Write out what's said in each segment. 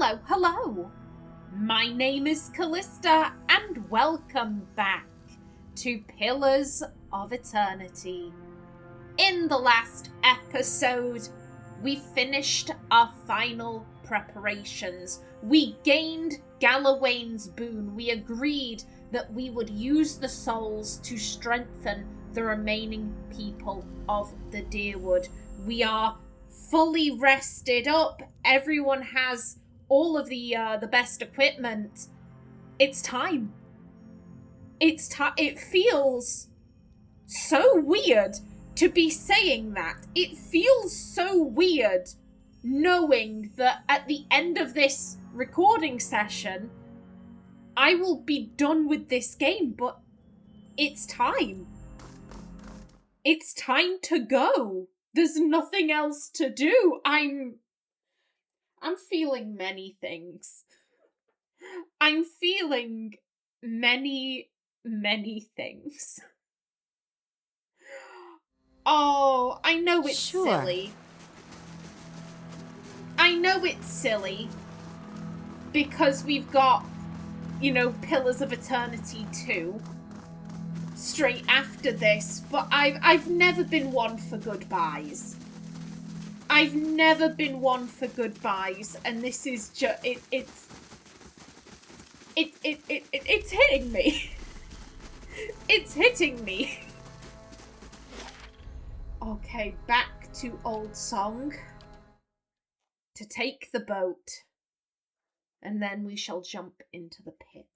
Hello. My name is Callista, and welcome back to Pillars of Eternity. In the last episode, we finished our final preparations. We gained Galawain's boon. We agreed that we would use the souls to strengthen the remaining people of the Deerwood. We are fully rested up. Everyone has all of the best equipment. It's time. It feels so weird to be saying that. It feels so weird knowing that at the end of this recording session, I will be done with this game, but it's time. It's time to go. There's nothing else to do. I'm feeling many things. I'm feeling many things. Oh, I know it's silly. I know it's silly because we've got, Pillars of Eternity 2 straight after this, but I've never been one for goodbyes. I've never been one for goodbyes, and this is just it's hitting me. It's hitting me. Okay, back to old song. To take the boat, and then we shall jump into the pit.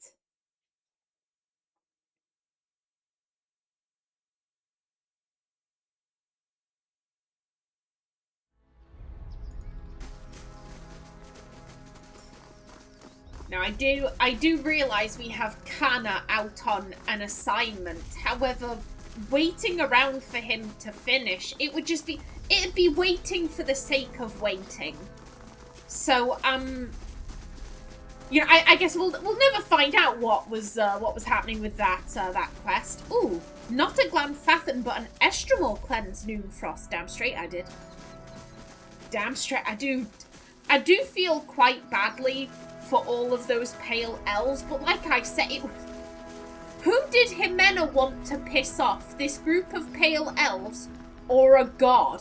Now, I do realise we have Kana out on an assignment. However, waiting around for him to finish, it'd be waiting for the sake of waiting. So, I guess we'll never find out what was happening with that quest. Ooh, not a Glanfathan, but an Estremor cleanse Noonfrost. Damn straight I did. Damn straight I do feel quite badly for all of those pale elves, but like I said, who did Ximena want to piss off? This group of pale elves or a god?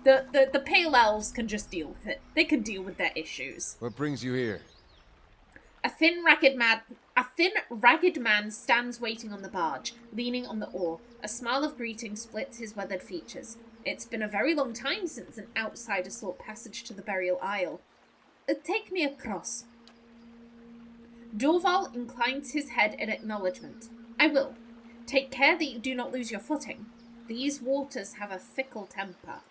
The pale elves can just deal with it. They can deal with their issues. What brings you here? A thin, ragged man stands waiting on the barge, leaning on the oar. A smile of greeting splits his weathered features. It's been a very long time since an outsider sought passage to the burial isle. Take me across. Dorval inclines his head in acknowledgement. I will. Take care that you do not lose your footing. These waters have a fickle temper.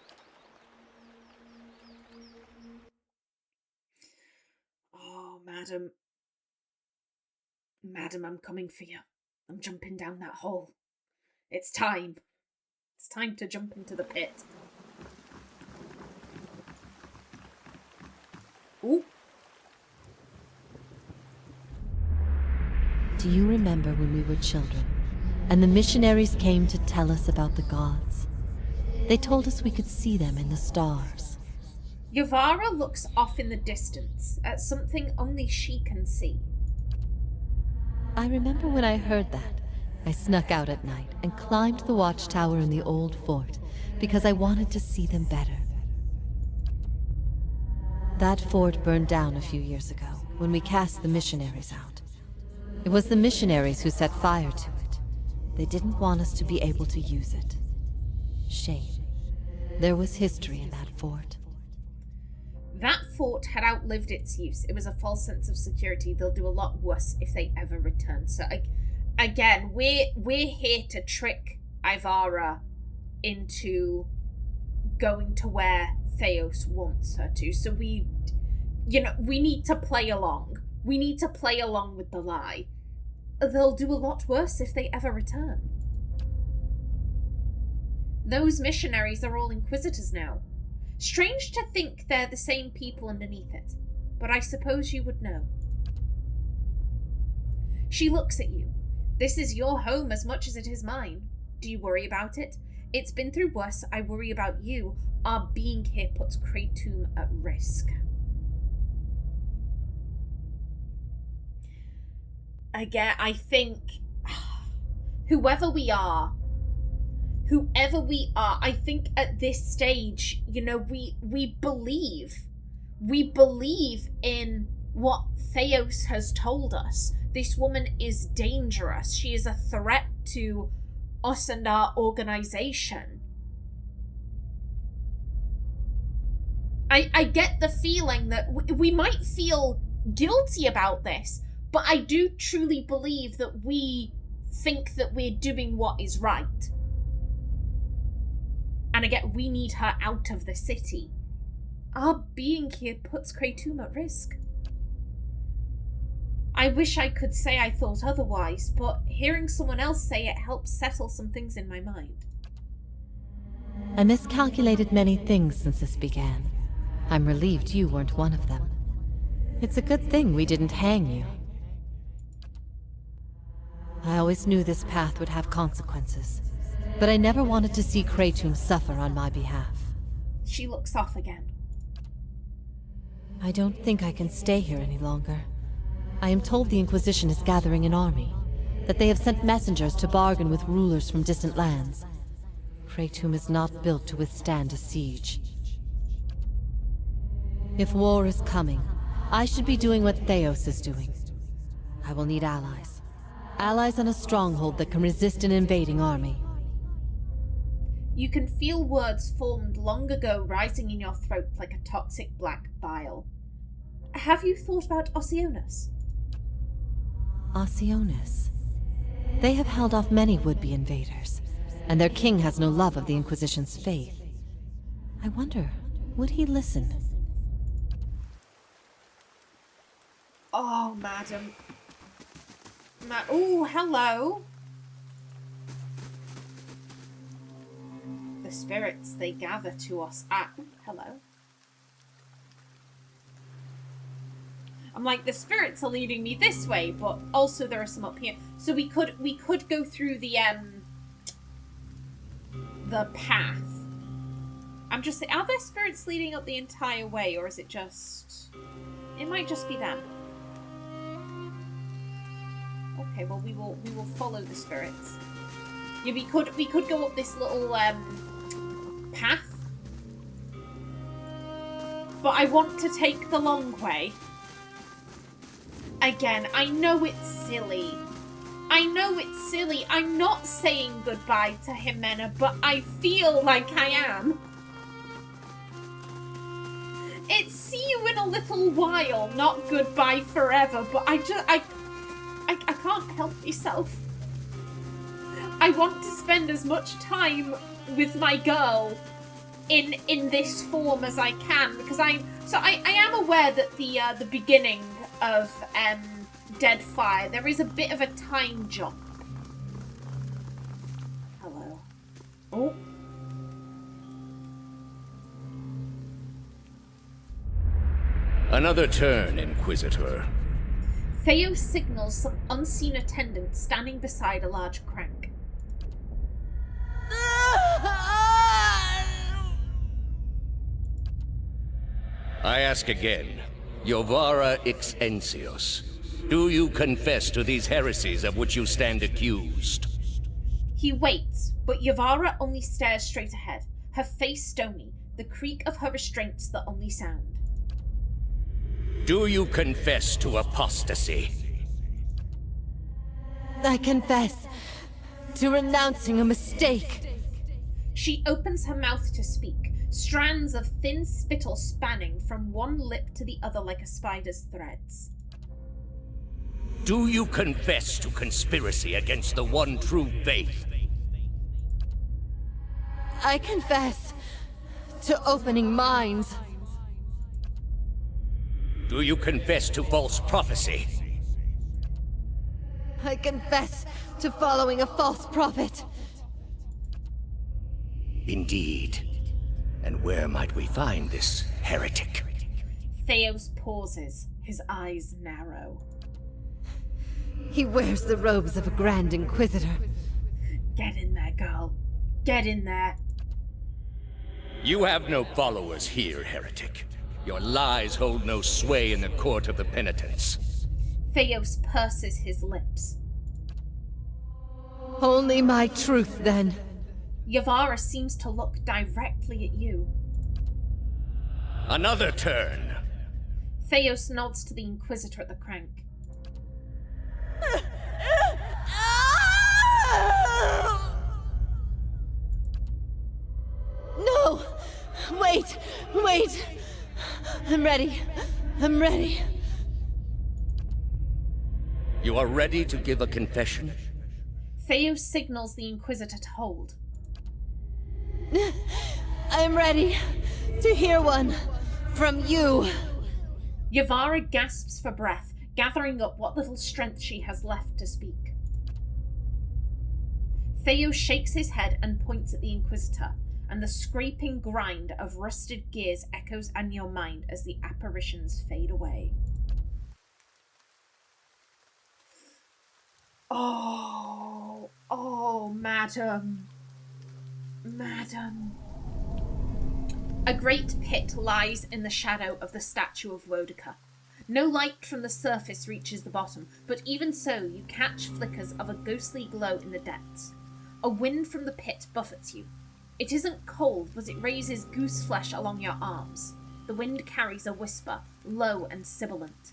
Oh, madam. Madam, I'm coming for you. I'm jumping down that hole. It's time. It's time to jump into the pit. Ooh. Do you remember when we were children, and the missionaries came to tell us about the gods? They told us we could see them in the stars. Iovara looks off in the distance at something only she can see. I remember when I heard that, I snuck out at night and climbed the watchtower in the old fort because I wanted to see them better. That fort burned down a few years ago when we cast the missionaries out. It was the missionaries who set fire to it. They didn't want us to be able to use it. Shame. There was history in that fort. That fort had outlived its use. It was a false sense of security. They'll do a lot worse if they ever return. So, again, we're here to trick Iovara into going to where Thaos wants her to. So we need to play along. We need to play along with the lie. They'll do a lot worse if they ever return. Those missionaries are all inquisitors now. Strange to think they're the same people underneath it, but I suppose you would know. She looks at you. This is your home as much as it is mine. Do you worry about it? It's been through worse. I worry about you. Our being here puts Kratom at risk. again, I think whoever we are, I think at this stage, we believe in what Thaos has told us. This woman is dangerous. She is a threat to us and our organization. I get the feeling that we might feel guilty about this, but I do truly believe that we think that we're doing what is right. And again, we need her out of the city. Our being here puts Kratom at risk. I wish I could say I thought otherwise, but hearing someone else say it helps settle some things in my mind. I miscalculated many things since this began. I'm relieved you weren't one of them. It's a good thing we didn't hang you. I always knew this path would have consequences, but I never wanted to see Kratom suffer on my behalf. She looks off again. I don't think I can stay here any longer. I am told the Inquisition is gathering an army, that they have sent messengers to bargain with rulers from distant lands. Kratom is not built to withstand a siege. If war is coming, I should be doing what Thaos is doing. I will need allies. Allies on a stronghold that can resist an invading army. You can feel words formed long ago rising in your throat like a toxic black bile. Have you thought about Oceanus? Oceanus? They have held off many would-be invaders, and their king has no love of the Inquisition's faith. I wonder, would he listen? Oh, madam. Oh, hello. The spirits, they gather to us at... Hello. I'm like, the spirits are leading me this way, but also there are some up here. So we could go through the path. I'm just saying, are there spirits leading up the entire way, or is it just... It might just be them. Okay, well we will follow the spirits. Yeah, we could go up this little path, but I want to take the long way. Again, I know it's silly. I'm not saying goodbye to Ximena, but I feel like I am. It's see you in a little while, not goodbye forever, but I can't help myself. I want to spend as much time with my girl in this form as I can, because I am aware that the beginning of Deadfire, there is a bit of a time jump. Hello. Oh. Another turn, Inquisitor. Thaos signals some unseen attendant standing beside a large crank. I ask again, Iovara Xensios, do you confess to these heresies of which you stand accused? He waits, but Iovara only stares straight ahead, her face stony, the creak of her restraints the only sound. Do you confess to apostasy? I confess to renouncing a mistake. She opens her mouth to speak, strands of thin spittle spanning from one lip to the other like a spider's threads. Do you confess to conspiracy against the one true faith? I confess to opening minds. Do you confess to false prophecy? I confess to following a false prophet. Indeed. And where might we find this heretic? Thaos pauses, his eyes narrow. He wears the robes of a Grand Inquisitor. Get in there, girl. Get in there. You have no followers here, heretic. Your lies hold no sway in the court of the penitents. Thaos purses his lips. Only my truth, then. Iovara seems to look directly at you. Another turn. Thaos nods to the Inquisitor at the crank. No! Wait! Wait! I'm ready. I'm ready. You are ready to give a confession? Thaos signals the Inquisitor to hold. I'm ready to hear one from you. Iovara gasps for breath, gathering up what little strength she has left to speak. Thaos shakes his head and points at the Inquisitor, and the scraping grind of rusted gears echoes in your mind as the apparitions fade away. Oh, madam. Madam. A great pit lies in the shadow of the statue of Woedica. No light from the surface reaches the bottom, but even so, you catch flickers of a ghostly glow in the depths. A wind from the pit buffets you. It isn't cold, but it raises goose flesh along your arms. The wind carries a whisper, low and sibilant.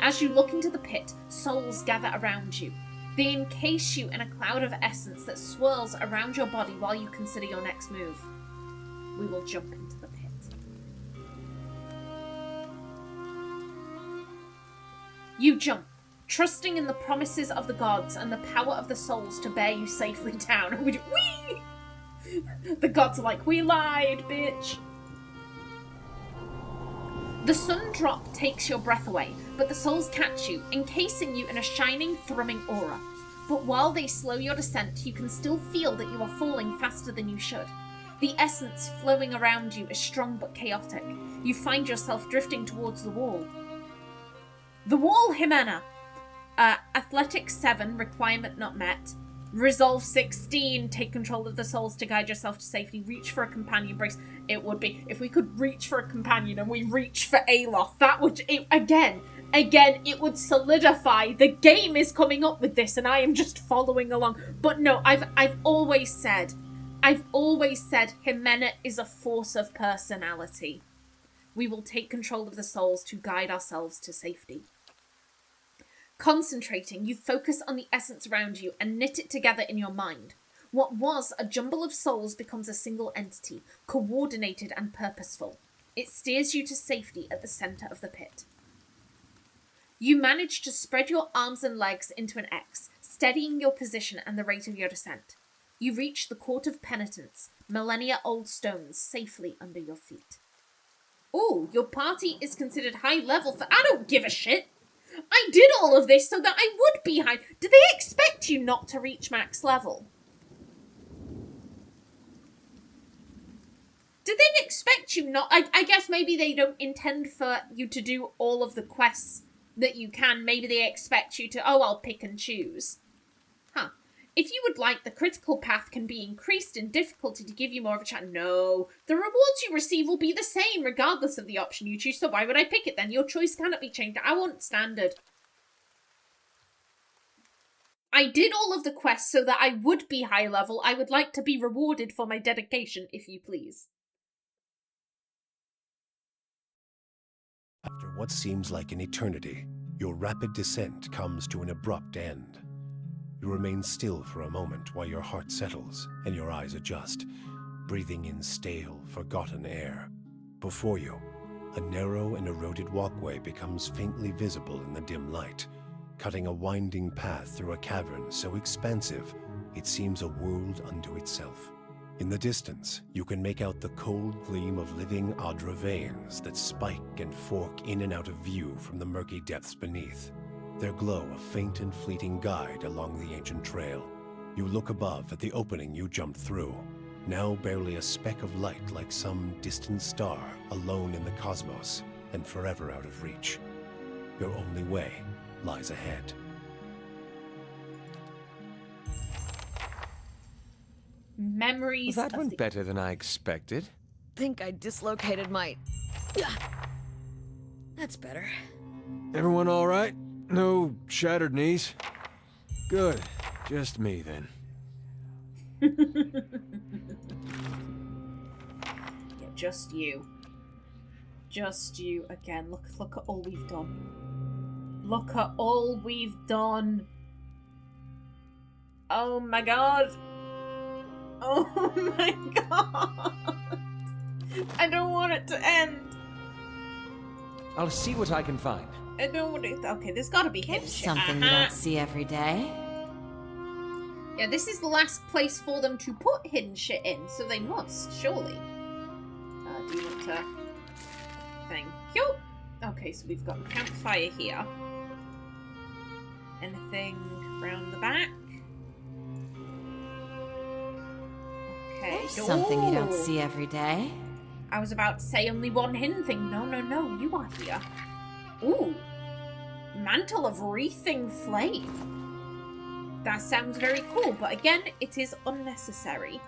As you look into the pit, souls gather around you. They encase you in a cloud of essence that swirls around your body while you consider your next move. We will jump into the pit. You jump, trusting in the promises of the gods and the power of the souls to bear you safely down. Whee! The gods are like, we lied, bitch. The sun drop takes your breath away, but the souls catch you, encasing you in a shining, thrumming aura. But while they slow your descent, you can still feel that you are falling faster than you should. The essence flowing around you is strong but chaotic. You find yourself drifting towards the wall. The wall, Ximena! Athletics 7, requirement not met. Resolve 16, take control of the souls to guide yourself to safety. Reach for a companion brace. It would be, if we could reach for a companion and we reach for Aloth, that would, again, it would solidify. The game is coming up with this and I am just following along. But no, I've always said Ximena is a force of personality. We will take control of the souls to guide ourselves to safety. Concentrating, you focus on the essence around you and knit it together in your mind. What was a jumble of souls becomes a single entity, coordinated and purposeful. It steers you to safety at the centre of the pit. You manage to spread your arms and legs into an X, steadying your position and the rate of your descent. You reach the Court of Penitence, millennia-old stones safely under your feet. Ooh, your party is considered high level for... I don't give a shit! I did all of this so that I would be high. Do they expect you not to reach max level? Did they expect you not... I guess maybe they don't intend for you to do all of the quests that you can. Maybe they expect you to... Oh, I'll pick and choose. Huh. If you would like, the critical path can be increased in difficulty to give you more of a chance. No. The rewards you receive will be the same regardless of the option you choose, so why would I pick it then? Your choice cannot be changed. I want standard. I did all of the quests so that I would be high level. I would like to be rewarded for my dedication, if you please. After what seems like an eternity, your rapid descent comes to an abrupt end. You remain still for a moment while your heart settles and your eyes adjust, breathing in stale, forgotten air. Before you, a narrow and eroded walkway becomes faintly visible in the dim light, cutting a winding path through a cavern so expansive it seems a world unto itself. In the distance, you can make out the cold gleam of living Adra veins that spike and fork in and out of view from the murky depths beneath. Their glow a faint and fleeting guide along the ancient trail. You look above at the opening you jumped through, now barely a speck of light like some distant star alone in the cosmos and forever out of reach. Your only way lies ahead. Memories That of went the... better than I expected. Think I dislocated my... That's better. Everyone all right? No shattered knees? Good. Just me, then. Yeah, just you. Just you again. Look at all we've done. Look at all we've done. Oh my god. Oh my god. I don't want it to end. I'll see what I can find. I don't want it. Okay, there's got to be hidden There's shit. something you don't see every day. Yeah, this is the last place for them to put hidden shit in, so they must, surely. Do you want to... Thank you. Okay, so we've got a campfire here. Anything round the back? Okay. There's something you don't Ooh. see every day. I was about to say only one hidden thing. No, no, no. You are here. Ooh. Mantle of Wreathing Flame. That sounds very cool, but again, it is unnecessary.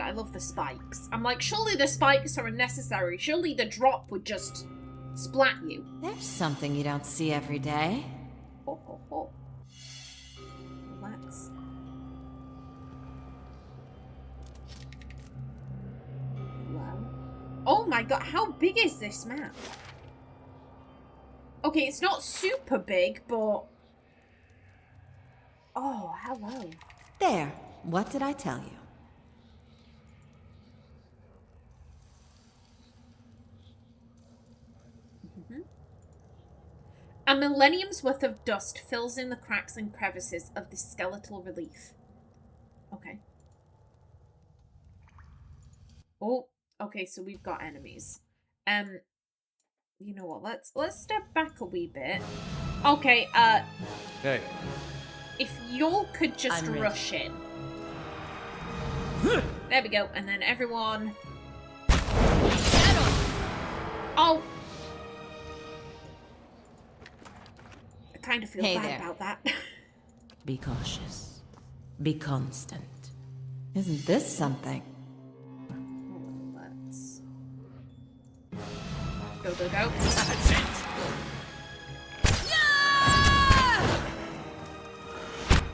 I love the spikes. I'm like, surely the spikes are unnecessary. Surely the drop would just splat you. There's something you don't see every day. Ho, ho, ho. Let's... Wow. Oh my god, how big is this map? Okay, it's not super big, but... Oh, hello. There. What did I tell you? A millennium's worth of dust fills in the cracks and crevices of this skeletal relief. Okay. Oh, okay, so we've got enemies. You know what? Let's step back a wee bit. Okay, Hey. if y'all could just I'm ready. rush in. There we go, and then everyone. Oh. I kind of feel Hey bad there. about that. Be cautious. Be constant. Isn't this something? Let's go.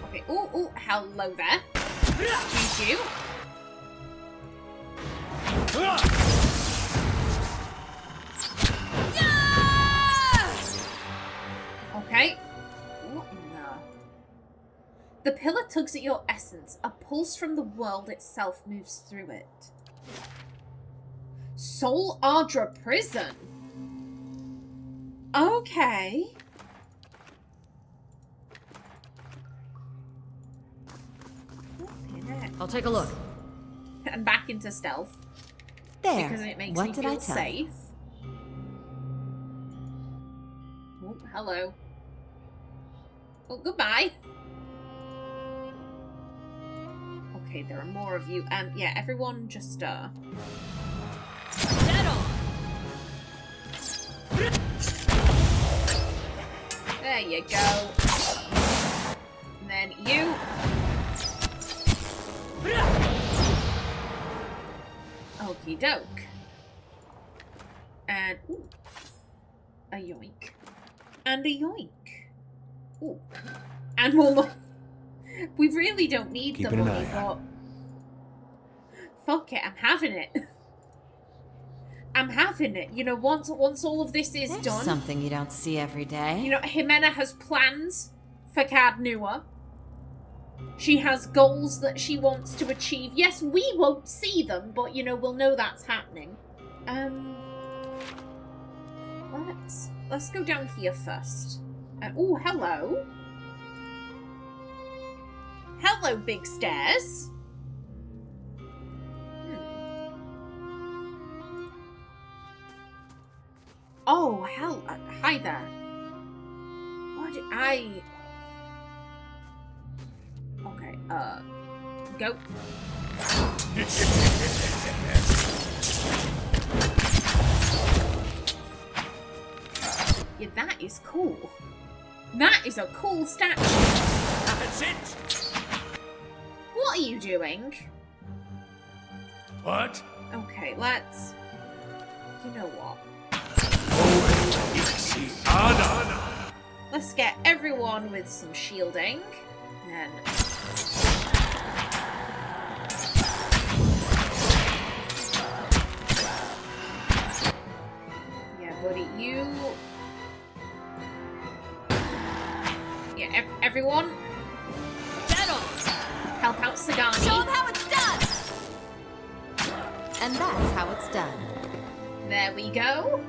Okay. Ooh, hello there. Excuse you. Okay. What in the pillar tugs at your essence. A pulse from the world itself moves through it. Soul Ardra Prison. Okay. I'll take a look. And back into stealth. There. Because it makes What me did feel I tell you? safe. Oh, hello. Oh, goodbye. Okay, there are more of you. Yeah, everyone just, There you go. And then you. Okie doke. And, ooh. A yoink. And a yoink. Ooh. And more money. We really don't need the Keeping an money, eye but... out. Fuck it, I'm having it. I'm having it. You know, once all of this is There's done... something you don't see every day. You know, Ximena has plans for Cadnua. She has goals that she wants to achieve. Yes, we won't see them, but, you know, we'll know that's happening. Let's go down here first. Oh, hello. Hello, big stairs. Oh, hell. Hi there. What did I... Okay, go. Yeah, that is cool. That is a cool statue. That's it! What are you doing? What? Okay, let's... You know what? Let's get everyone with some shielding. And then... yeah, buddy, you... yeah, everyone... Dead on! help out Sagani. Show him how it's done! And that's how it's done. There we go.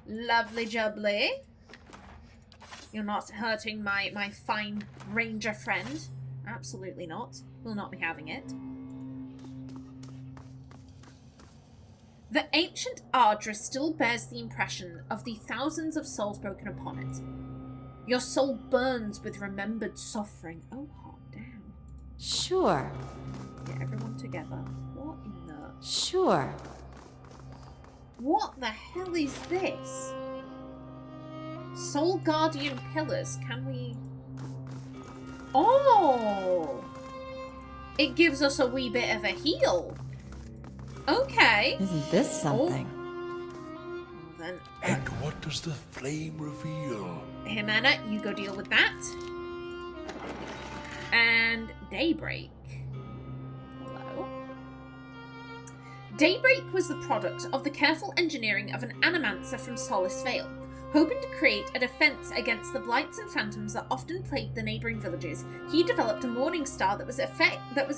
Lovely jubbly. You're not hurting my fine ranger friend. Absolutely not. Will not be having it. The ancient Ardra still bears the impression of the thousands of souls broken upon it. Your soul burns with remembered suffering. Oh, hot damn. Sure. Get everyone together. What in the... Sure. what the hell is this? Soul Guardian Pillars. Can we... oh! It gives us a wee bit of a heal. Okay. Isn't this something? Well, then, And what does the flame reveal? Ximena, you go deal with that. And Daybreak. Hello. Daybreak was the product of the careful engineering of an animancer from Solace Vale. Hoping to create a defense against the blights and phantoms that often plagued the neighboring villages, he developed a morning star that was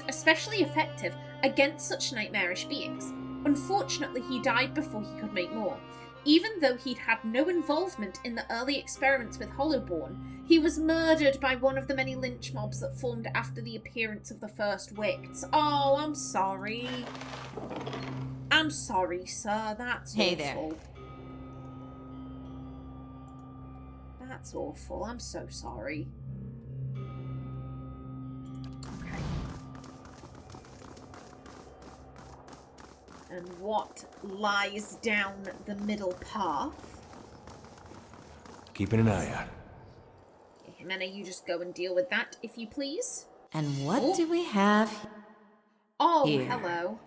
especially effective against such nightmarish beings. Unfortunately, he died before he could make more. Even though he'd had no involvement in the early experiments with Hollowborn, he was murdered by one of the many lynch mobs that formed after the appearance of the first Wicts. Oh, I'm sorry. I'm sorry, sir. That's Hey awful. there. That's awful. I'm so sorry. Okay. And what lies down the middle path? Keeping an eye out. Ximena, you just go and deal with that, if you please. And what Oh. do we have? Oh, Here. hello.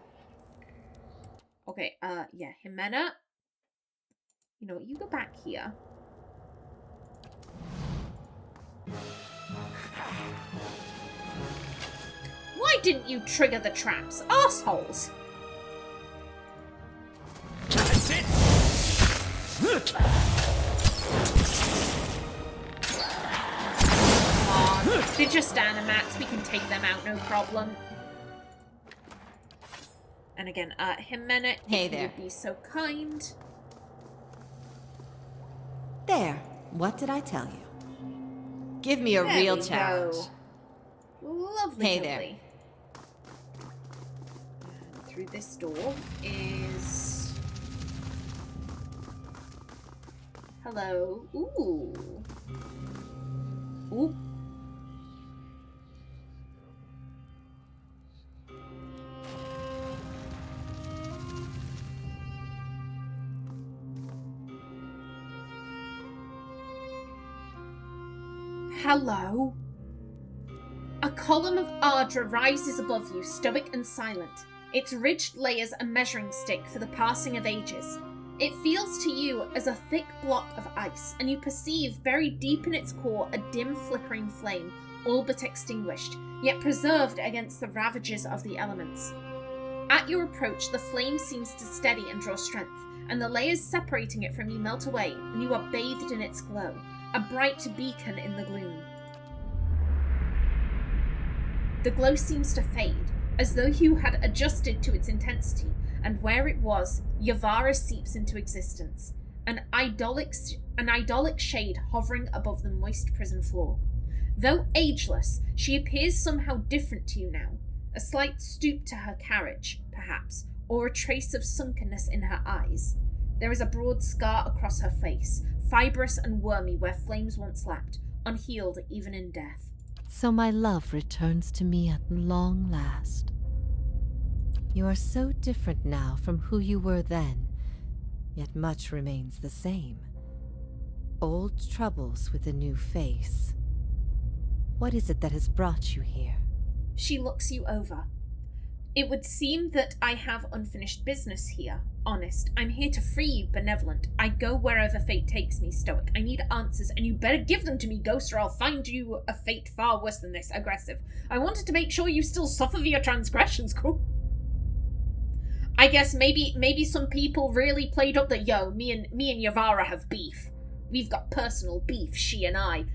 Okay, yeah, Ximena. You know what, you go back here. Why didn't you trigger the traps? Arseholes! That's it! Come on. They're just animats. We can take them out, no problem. And again, Ximena, Hey if you there. would be so kind. There. What did I tell you? Give me a There real we challenge. go. Lovely, Hey lovely. there. And through this door is... hello. Ooh. Ooh. Hello. A column of Ardra rises above you, stoic and silent, its ridged layers a measuring stick for the passing of ages. It feels to you as a thick block of ice, and you perceive buried deep in its core a dim flickering flame, all but extinguished, yet preserved against the ravages of the elements. At your approach, the flame seems to steady and draw strength, and the layers separating it from you melt away, and you are bathed in its glow, a bright beacon in the gloom. The glow seems to fade, as though you had adjusted to its intensity, and where it was, Iovara seeps into existence, an idolic shade hovering above the moist prison floor. Though ageless, she appears somehow different to you now, a slight stoop to her carriage, perhaps, or a trace of sunkenness in her eyes. There is a broad scar across her face, fibrous and wormy where flames once lapped, unhealed even in death. So my love returns to me at long last. You are so different now from who you were then, yet much remains the same. Old troubles with a new face. What is it that has brought you here? She looks you over. It would seem that I have unfinished business here. honest. I'm here to free you, benevolent. I go wherever fate takes me, stoic. I need answers, and you better give them to me, ghost, or I'll find you a fate far worse than this, aggressive. I wanted to make sure you still suffer for your transgressions, cool. I guess maybe some people really played up that, yo, me and Iovara have beef. We've got personal beef, she and I.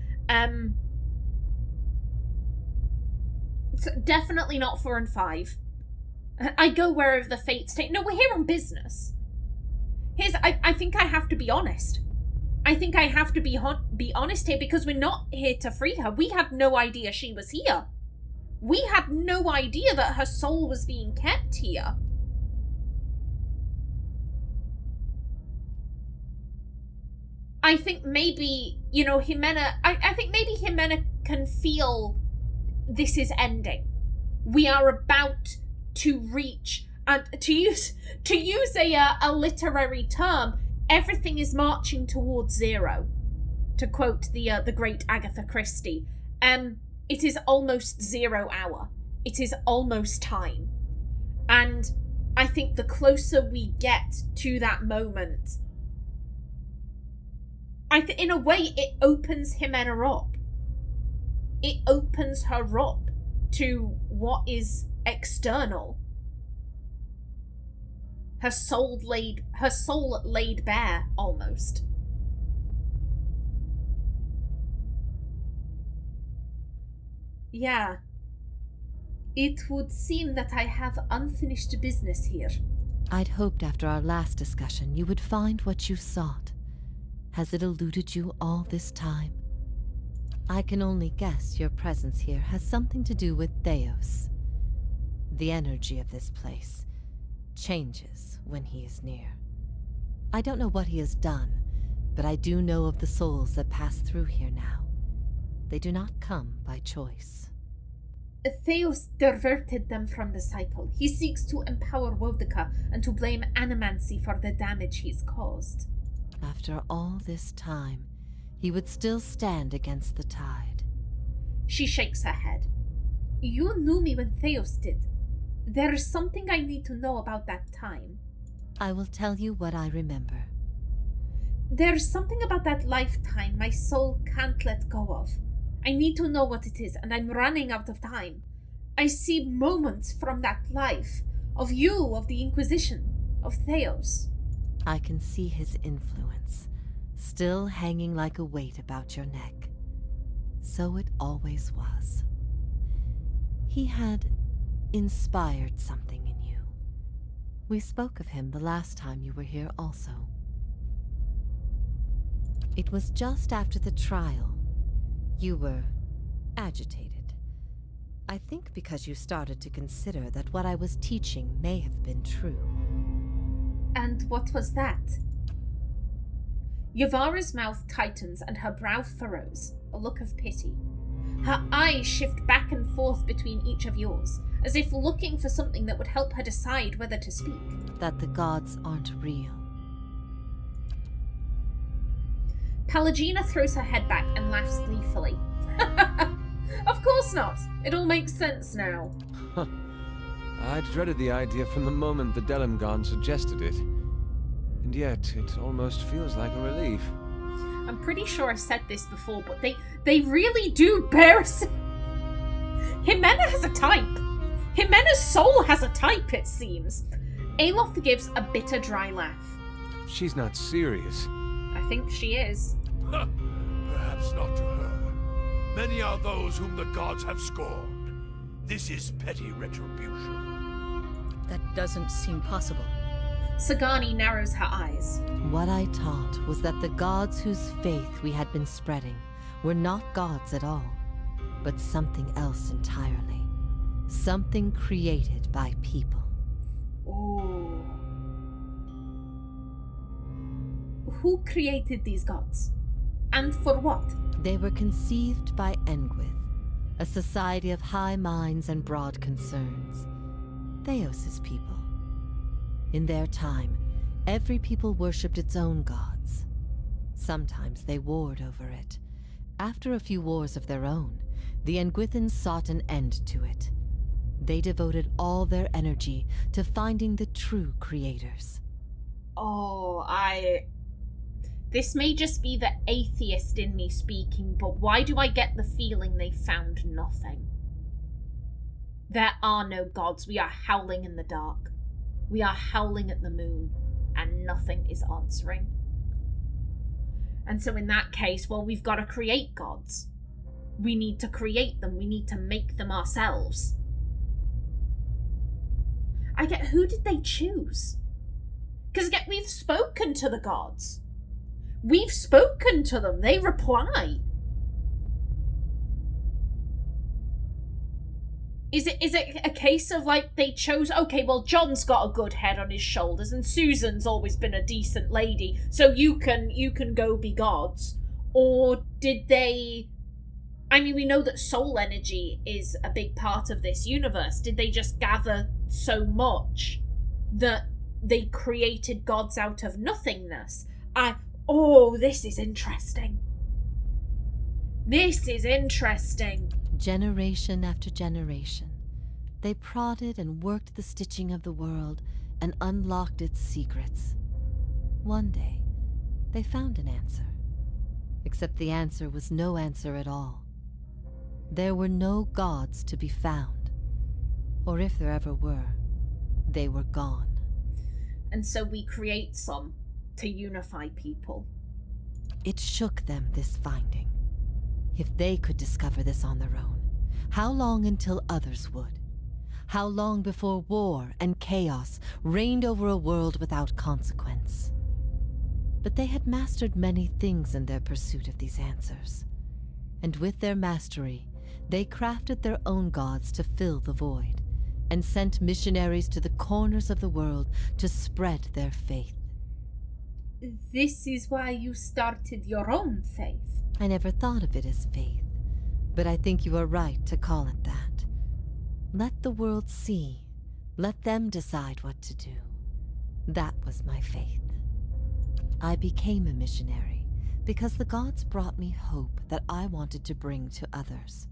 It's definitely not 4 and 5. I go wherever the fates take. No, we're here on business. I think I have to be honest. I think I have to be honest here, because we're not here to free her. We had no idea she was here. We had no idea that her soul was being kept here. I think maybe, you know, Ximena... I think maybe Ximena can feel this is ending. We are about to reach, and to use a literary term, everything is marching towards zero. To quote the great Agatha Christie, it is almost 0 hour. It is almost time, and I think the closer we get to that moment, in a way, it opens Ximena up. It opens her up to what is external. Her soul laid bare, almost. Yeah. It would seem that I have unfinished business here. I'd hoped after our last discussion you would find what you sought. Has it eluded you all this time? I can only guess your presence here has something to do with Thaos. The energy of this place changes when he is near. I don't know what he has done, but I do know of the souls that pass through here now. They do not come by choice. Thaos diverted them from the cycle. He seeks to empower Wodika and to blame Animancy for the damage he's caused. After all this time, he would still stand against the tide. She shakes her head. You knew me when Thaos did. There is something I need to know about that time. I will tell you what I remember. There's something about that lifetime my soul can't let go of. I need to know what it is, and I'm running out of time. I see moments from that life, of you, of the Inquisition, of Thaos. I can see his influence, still hanging like a weight about your neck. So it always was. He had inspired something in you. We spoke of him the last time you were here also. It was just after the trial. You were agitated. I think because you started to consider that what I was teaching may have been true. And what was that? Iovara's mouth tightens and her brow furrows, a look of pity. Her eyes shift back and forth between each of yours, as if looking for something that would help her decide whether to speak. That the gods aren't real. Pallegina throws her head back and laughs gleefully. Of course not. It all makes sense now. I'd dreaded the idea from the moment the Delimgon suggested it. And yet, it almost feels like a relief. I'm pretty sure I said this before, but they really do bear Ximena has a type. Ximena's soul has a type, it seems. Aloth gives a bitter, dry laugh. She's not serious. I think she is. Perhaps not to her. Many are those whom the gods have scorned. This is petty retribution. That doesn't seem possible. Sagani narrows her eyes. What I taught was that the gods whose faith we had been spreading were not gods at all, but something else entirely. Something created by people. Ooh. Who created these gods? And for what? They were conceived by Engwyth, a society of high minds and broad concerns. Thaos' people. In their time, every people worshipped its own gods. Sometimes they warred over it. After a few wars of their own, the Engwythans sought an end to it. They devoted all their energy to finding the true creators. This may just be the atheist in me speaking, but why do I get the feeling they found nothing? There are no gods. We are howling in the dark. We are howling at the moon, and nothing is answering. And so in that case, well, we've got to create gods. We need to create them. We need to make them ourselves. Who did they choose? Because we've spoken to the gods. We've spoken to them. They reply. Is it a case of like they chose, okay, well, John's got a good head on his shoulders and Susan's always been a decent lady, so you can go be gods? Or did they... I mean, we know that soul energy is a big part of this universe. Did they just gather so much that they created gods out of nothingness? This is interesting. This is interesting. Generation after generation, they prodded and worked the stitching of the world and unlocked its secrets. One day, they found an answer. Except the answer was no answer at all. There were no gods to be found. Or if there ever were, they were gone. And so we create some to unify people. It shook them, this finding. If they could discover this on their own, how long until others would? How long before war and chaos reigned over a world without consequence? But they had mastered many things in their pursuit of these answers. And with their mastery, they crafted their own gods to fill the void, and sent missionaries to the corners of the world to spread their faith. This is why you started your own faith. I never thought of it as faith, but I think you are right to call it that. Let the world see. Let them decide what to do. That was my faith. I became a missionary because the gods brought me hope that I wanted to bring to others.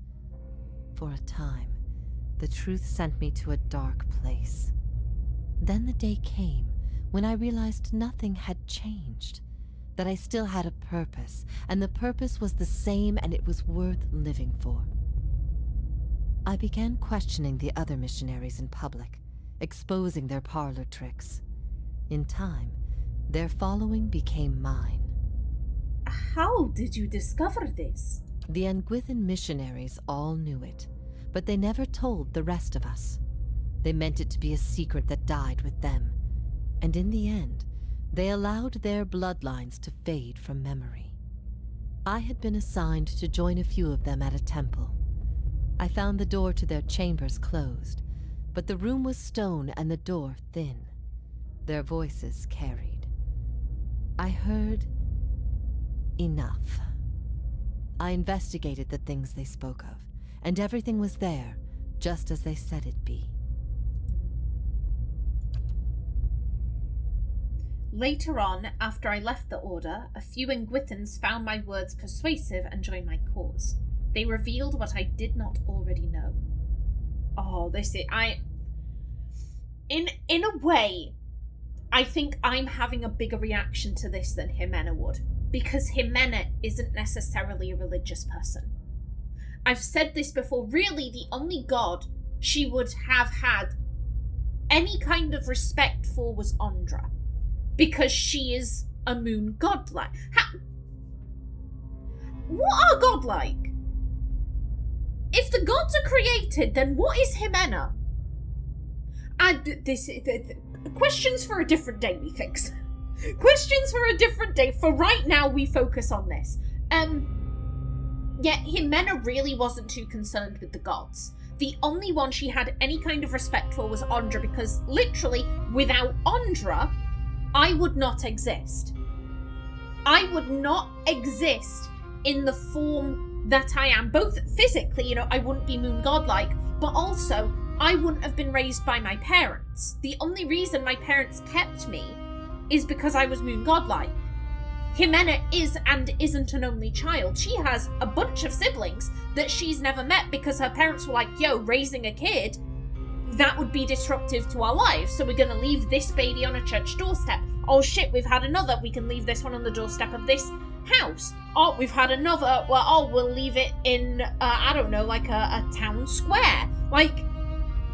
For a time, the truth sent me to a dark place. Then the day came when I realized nothing had changed, that I still had a purpose, and the purpose was the same and it was worth living for. I began questioning the other missionaries in public, exposing their parlor tricks. In time, their following became mine. How did you discover this? The Nguithan missionaries all knew it, but they never told the rest of us. They meant it to be a secret that died with them, and in the end, they allowed their bloodlines to fade from memory. I had been assigned to join a few of them at a temple. I found the door to their chambers closed, but the room was stone and the door thin. Their voices carried. I heard enough. I investigated the things they spoke of, and everything was there, just as they said it'd be. Later on, after I left the Order, a few Nguithans found my words persuasive and joined my cause. They revealed what I did not already know. In a way, I think I'm having a bigger reaction to this than Ximena would, because Ximena isn't necessarily a religious person. I've said this before, really the only god she would have had any kind of respect for was Andra, because she is a moon godlike. What are godlike? If the gods are created, then what is Ximena? And questions for a different day, we fix. Questions for a different day. For right now, we focus on this. Yet Ximena really wasn't too concerned with the gods. The only one she had any kind of respect for was Andra, because literally, without Andra, I would not exist. I would not exist in the form that I am, both physically, I wouldn't be moon godlike, but also I wouldn't have been raised by my parents. The only reason my parents kept me is because I was moon godlike. Ximena is and isn't an only child. She has a bunch of siblings that she's never met because her parents were like, yo, raising a kid, that would be disruptive to our lives, so we're going to leave this baby on a church doorstep. oh shit, we've had another, we can leave this one on the doorstep of this house. Oh, we've had another, well, oh, we'll leave it in, I don't know, like a town square. Like,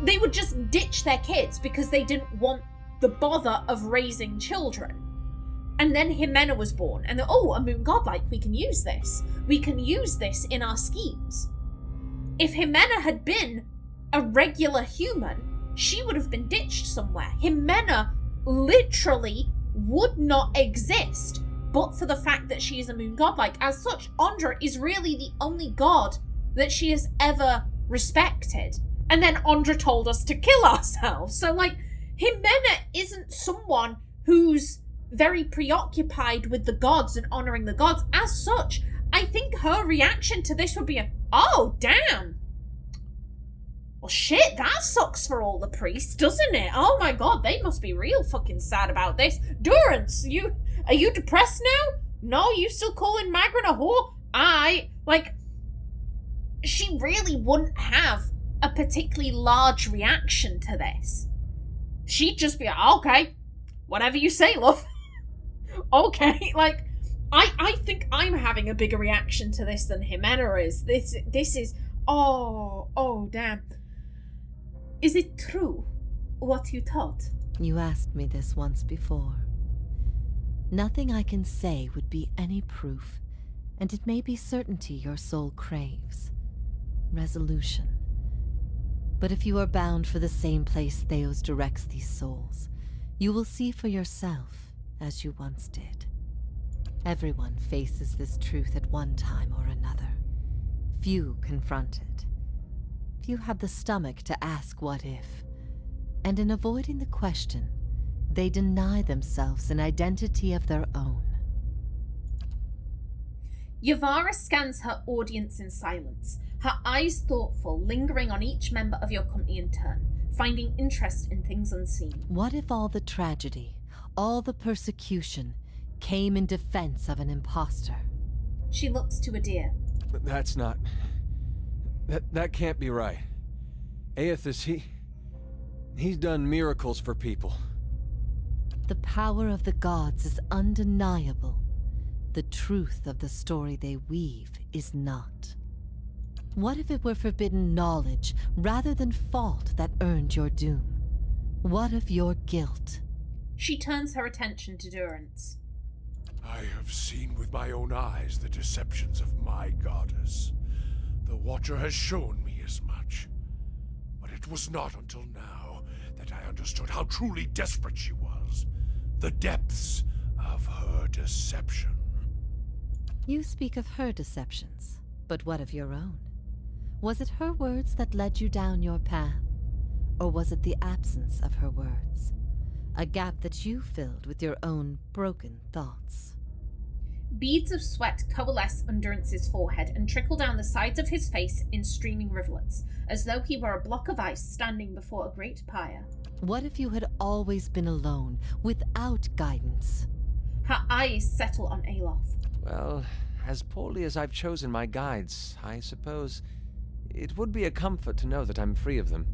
they would just ditch their kids because they didn't want the bother of raising children. And then Ximena was born, and a moon godlike, we can use this. We can use this in our schemes. If Ximena had been a regular human, she would have been ditched somewhere. Ximena literally would not exist but for the fact that she is a moon godlike. As such, Ondra is really the only god that she has ever respected. And then Ondra told us to kill ourselves. So, like, Ximena isn't someone who's very preoccupied with the gods and honouring the gods. As such, I think her reaction to this would be oh, damn. Well, shit, that sucks for all the priests, doesn't it? Oh my god, they must be real fucking sad about this. Durance, are you depressed now? No, you still calling Magrin a whore? She really wouldn't have a particularly large reaction to this. She'd just be like, okay, whatever you say, love. Okay, like, I think I'm having a bigger reaction to this than Ximena is. This is, oh, damn. Is it true, what you thought? You asked me this once before. Nothing I can say would be any proof, and it may be certainty your soul craves. Resolution. But if you are bound for the same place Thaos directs these souls, you will see for yourself, as you once did. Everyone faces this truth at one time or another. Few confront it. Few have the stomach to ask what if. And in avoiding the question, they deny themselves an identity of their own. Iovara scans her audience in silence, her eyes thoughtful, lingering on each member of your company in turn, finding interest in things unseen. What if all the tragedy, all the persecution, came in defense of an imposter? She looks to Adir. That's not... That can't be right. Aethys, he's done miracles for people. The power of the gods is undeniable. The truth of the story they weave is not. What if it were forbidden knowledge rather than fault that earned your doom? What of your guilt? She turns her attention to Durance. I have seen with my own eyes the deceptions of my goddess. The Watcher has shown me as much. But it was not until now that I understood how truly desperate she was. The depths of her deception. You speak of her deceptions, but what of your own? Was it her words that led you down your path? Or was it the absence of her words? A gap that you filled with your own broken thoughts? Beads of sweat coalesce on Durance's forehead and trickle down the sides of his face in streaming rivulets, as though he were a block of ice standing before a great pyre. What if you had always been alone, without guidance? Her eyes settle on Aloth. Well, as poorly as I've chosen my guides, I suppose it would be a comfort to know that I'm free of them.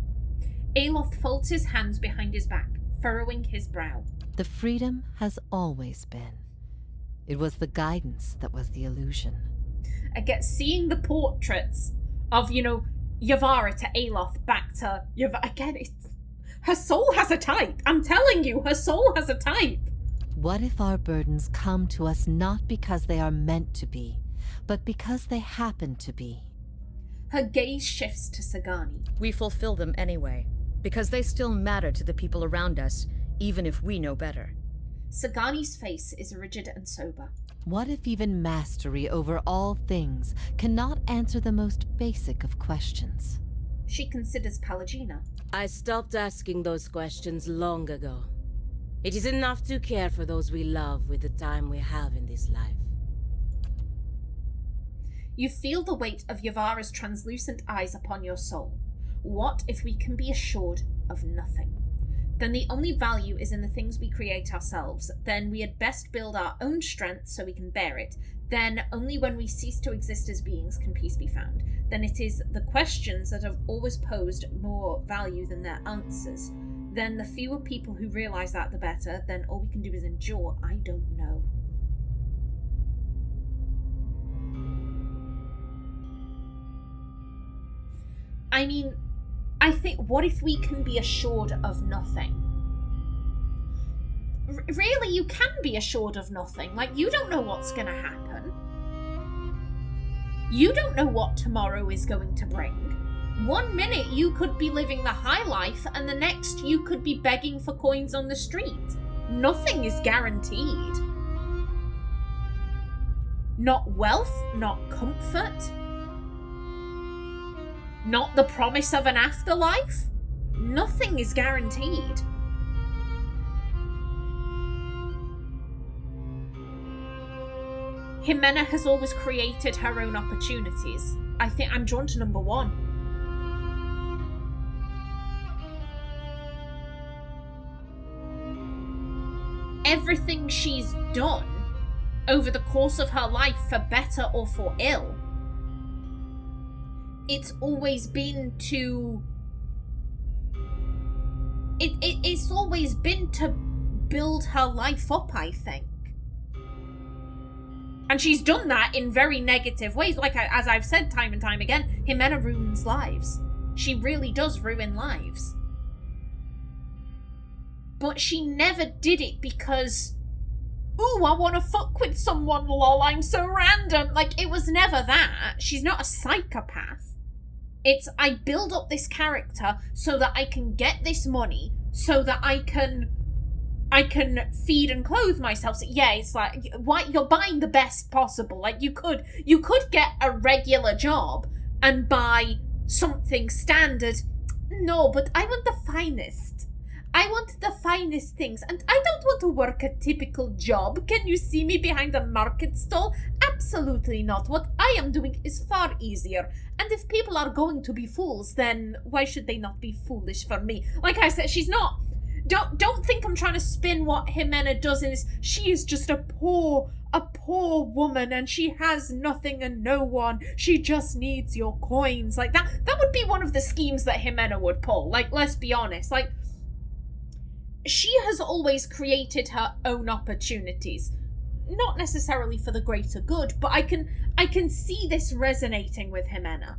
Aloth folds his hands behind his back, furrowing his brow. The freedom has always been. It was the guidance that was the illusion. I get seeing the portraits of, Iovara to Aloth back to Iovara. Again, her soul has a type. I'm telling you, her soul has a type. What if our burdens come to us not because they are meant to be, but because they happen to be? Her gaze shifts to Sagani. We fulfill them anyway, because they still matter to the people around us, even if we know better. Sagani's face is rigid and sober. What if even mastery over all things cannot answer the most basic of questions? She considers Pallegina. I stopped asking those questions long ago. It is enough to care for those we love with the time we have in this life. You feel the weight of Iovara's translucent eyes upon your soul. What if we can be assured of nothing? Then the only value is in the things we create ourselves. Then we had best build our own strength so we can bear it. Then only when we cease to exist as beings can peace be found. Then it is the questions that have always posed more value than their answers. then the fewer people who realise that, the better. Then all we can do is endure. I don't know. I mean, I think, what if we can be assured of nothing? Really, you can be assured of nothing. Like, you don't know what's going to happen. You don't know what tomorrow is going to bring. One minute you could be living the high life, and the next you could be begging for coins on the street. Nothing is guaranteed. Not wealth, not comfort, not the promise of an afterlife. Nothing is guaranteed. Ximena has always created her own opportunities. I think I'm drawn to number 1. Everything she's done over the course of her life, for better or for ill, it's always been to... It's always been to build her life up, I think. And she's done that in very negative ways. Like, as I've said time and time again, Ximena ruins lives. She really does ruin lives. But she never did it because, ooh, I want to fuck with someone, lol, I'm so random. Like, it was never that. She's not a psychopath. It's, I build up this character so that I can get this money, so that I can feed and clothe myself. So, yeah, it's like, why you're buying the best possible. Like, you could get a regular job and buy something standard. No, but I want the finest. I want the finest things, and I don't want to work a typical job. Can you see me behind a market stall? Absolutely not. What I am doing is far easier. And if people are going to be fools, then why should they not be foolish for me? Like I said, she's not... Don't think I'm trying to spin what Ximena does in this. She is just a poor woman, and she has nothing and no one. She just needs your coins. Like, that would be one of the schemes that Ximena would pull. Like, let's be honest. Like, she has always created her own opportunities. Not necessarily for the greater good, but I can see this resonating with Ximena.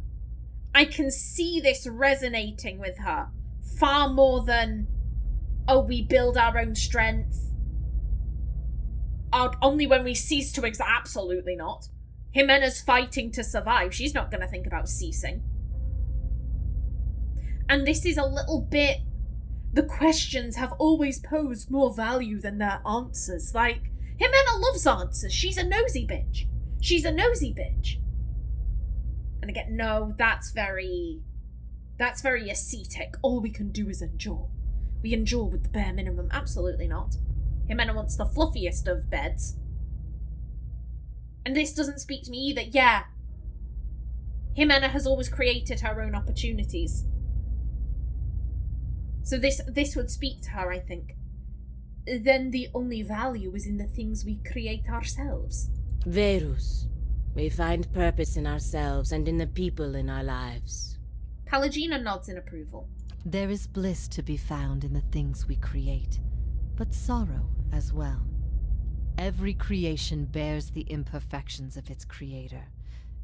I can see this resonating with her far more than, oh, we build our own strength. Only when we cease to exist. Absolutely not. Ximena's fighting to survive. She's not going to think about ceasing. And this is a little bit... The questions have always posed more value than their answers. Like, Ximena loves answers. She's a nosy bitch. She's a nosy bitch. And again, no, that's very ascetic. All we can do is endure. We endure with the bare minimum. Absolutely not. Ximena wants the fluffiest of beds. And this doesn't speak to me either. Yeah. Ximena has always created her own opportunities. So this would speak to her, I think. Then the only value is in the things we create ourselves. Verus. We find purpose in ourselves and in the people in our lives. Pallegina nods in approval. There is bliss to be found in the things we create, but sorrow as well. Every creation bears the imperfections of its creator,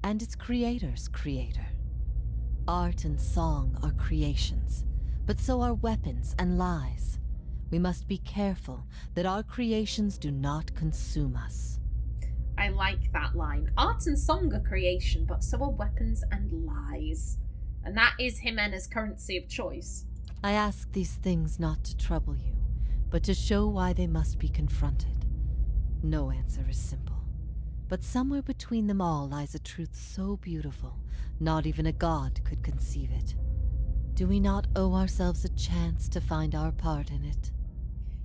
and its creator's creator. Art and song are creations, but so are weapons and lies. We must be careful that our creations do not consume us. I like that line. Art and song are creation, but so are weapons and lies. And that is Ximena's currency of choice. I ask these things not to trouble you, but to show why they must be confronted. No answer is simple, but somewhere between them all lies a truth so beautiful, not even a god could conceive it. Do we not owe ourselves a chance to find our part in it?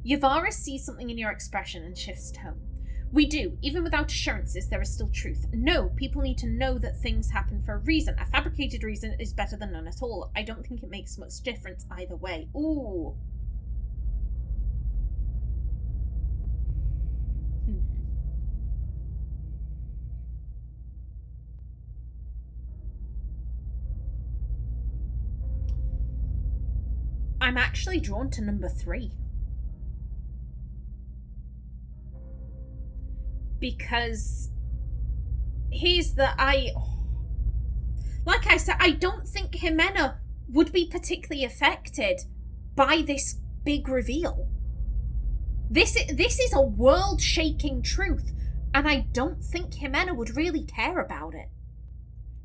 Iovara sees something in your expression and shifts tone. We do. Even without assurances, there is still truth. No, people need to know that things happen for a reason. A fabricated reason is better than none at all. I don't think it makes much difference either way. Ooh. I'm actually drawn to number 3. Because here's the like I said, I don't think Ximena would be particularly affected by this big reveal. This is a world-shaking truth, and I don't think Ximena would really care about it.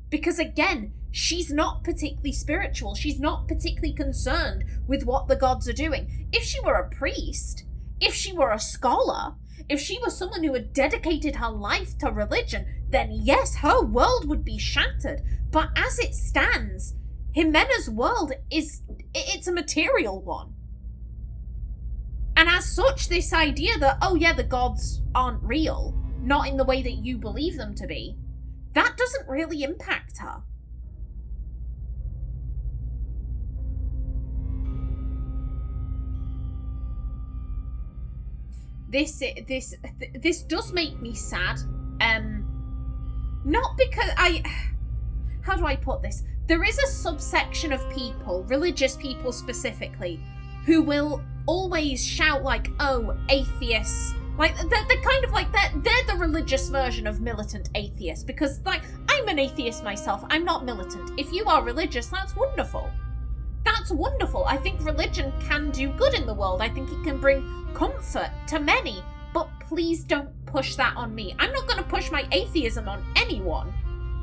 Because again, she's not particularly spiritual. She's not particularly concerned with what the gods are doing. If she were a priest, if she were a scholar, if she was someone who had dedicated her life to religion, then yes, her world would be shattered. But as it stands, Ximena's world it's a material one. And as such, this idea that, oh yeah, the gods aren't real, not in the way that you believe them to be, that doesn't really impact her. This does make me sad. Not because how do I put this? There is a subsection of people, religious people specifically, who will always shout like, oh, atheists. Like, they're kind of like, they're the religious version of militant atheists. Because, like, I'm an atheist myself. I'm not militant. If you are religious, that's wonderful. That's wonderful. I think religion can do good in the world. I think it can bring comfort to many. But please don't push that on me. I'm not going to push my atheism on anyone.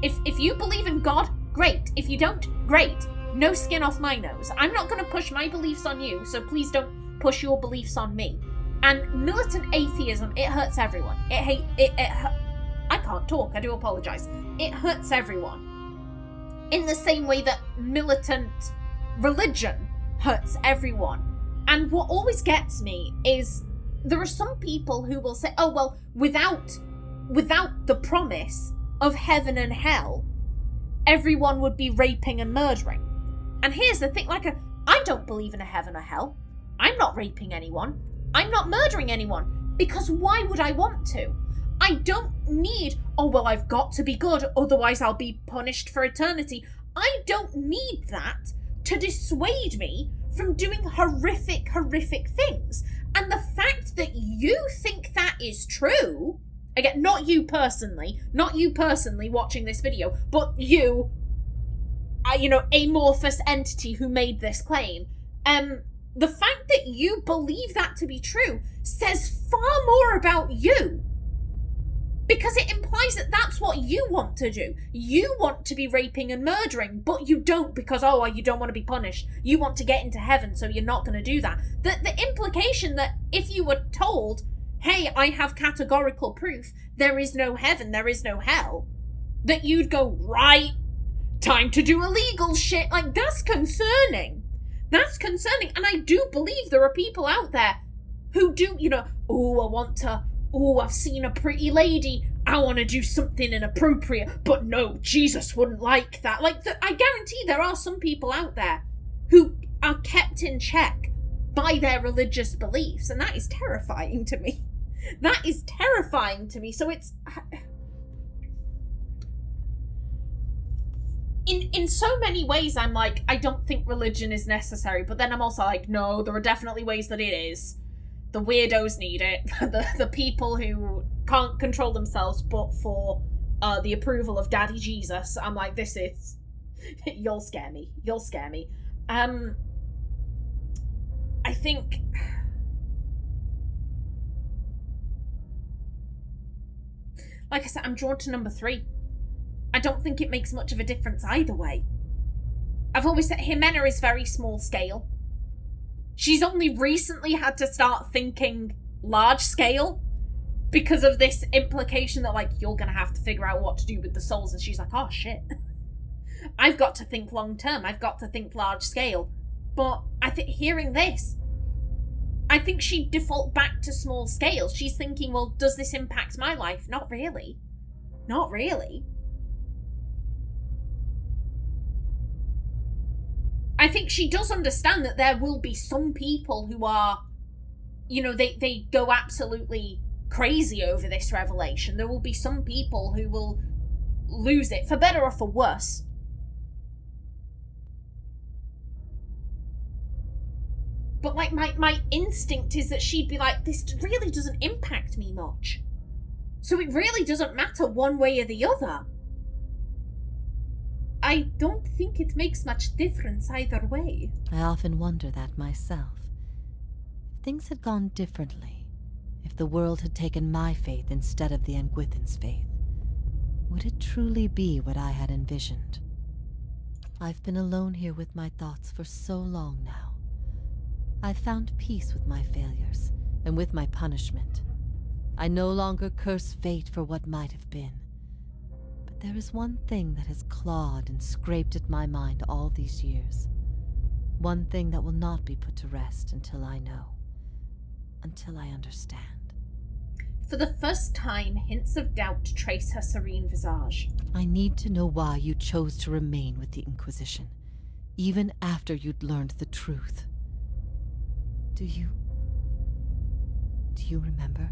If you believe in God, great. If you don't, great. No skin off my nose. I'm not going to push my beliefs on you, so please don't push your beliefs on me. And militant atheism, it hurts everyone. I can't talk, I do apologise. It hurts everyone. In the same way that militant religion hurts everyone. And what always gets me is there are some people who will say, oh, well, without the promise of heaven and hell, everyone would be raping and murdering. And here's the thing, I don't believe in a heaven or hell. I'm not raping anyone. I'm not murdering anyone. Because why would I want to? I don't need, oh, well, I've got to be good, otherwise I'll be punished for eternity. I don't need that to dissuade me from doing horrific, horrific things. And the fact that you think that is true, again, not you personally watching this video, but you, amorphous entity who made this claim, the fact that you believe that to be true says far more about you. Because it implies that that's what you want to do. You want to be raping and murdering, but you don't because, you don't want to be punished. You want to get into heaven, so you're not going to do that. The implication that if you were told, hey, I have categorical proof, there is no heaven, there is no hell, that you'd go, right, time to do illegal shit. Like, that's concerning. That's concerning. And I do believe there are people out there who do, I've seen a pretty lady, I want to do something inappropriate, but no, Jesus wouldn't like that. I guarantee there are some people out there who are kept in check by their religious beliefs, and that is terrifying to me. That is terrifying to me. So it's... In so many ways, I'm like, I don't think religion is necessary, but then I'm also like, no, there are definitely ways that it is. The weirdos need it. The people who can't control themselves but for the approval of Daddy Jesus. I'm like, this is... You'll scare me. You'll scare me. I think... Like I said, I'm drawn to number 3. I don't think it makes much of a difference either way. I've always said Ximena is very small scale. She's only recently had to start thinking large scale because of this implication that, you're going to have to figure out what to do with the souls. And she's like, oh, shit. I've got to think long term. I've got to think large scale. But I think hearing this, I think she'd default back to small scale. She's thinking, well, does this impact my life? Not really. Not really. I think she does understand that there will be some people who are, they go absolutely crazy over this revelation. There will be some people who will lose it, for better or for worse. my instinct is that she'd be like, this really doesn't impact me much. So it really doesn't matter one way or the other. I don't think it makes much difference either way. I often wonder that myself. If things had gone differently, if the world had taken my faith instead of the Anguithin's faith, would it truly be what I had envisioned? I've been alone here with my thoughts for so long now. I've found peace with my failures and with my punishment. I no longer curse fate for what might have been. But there is one thing that has clawed and scraped at my mind all these years. One thing that will not be put to rest until I know. Until I understand. For the first time, hints of doubt trace her serene visage. I need to know why you chose to remain with the Inquisition, even after you'd learned the truth. Do you remember?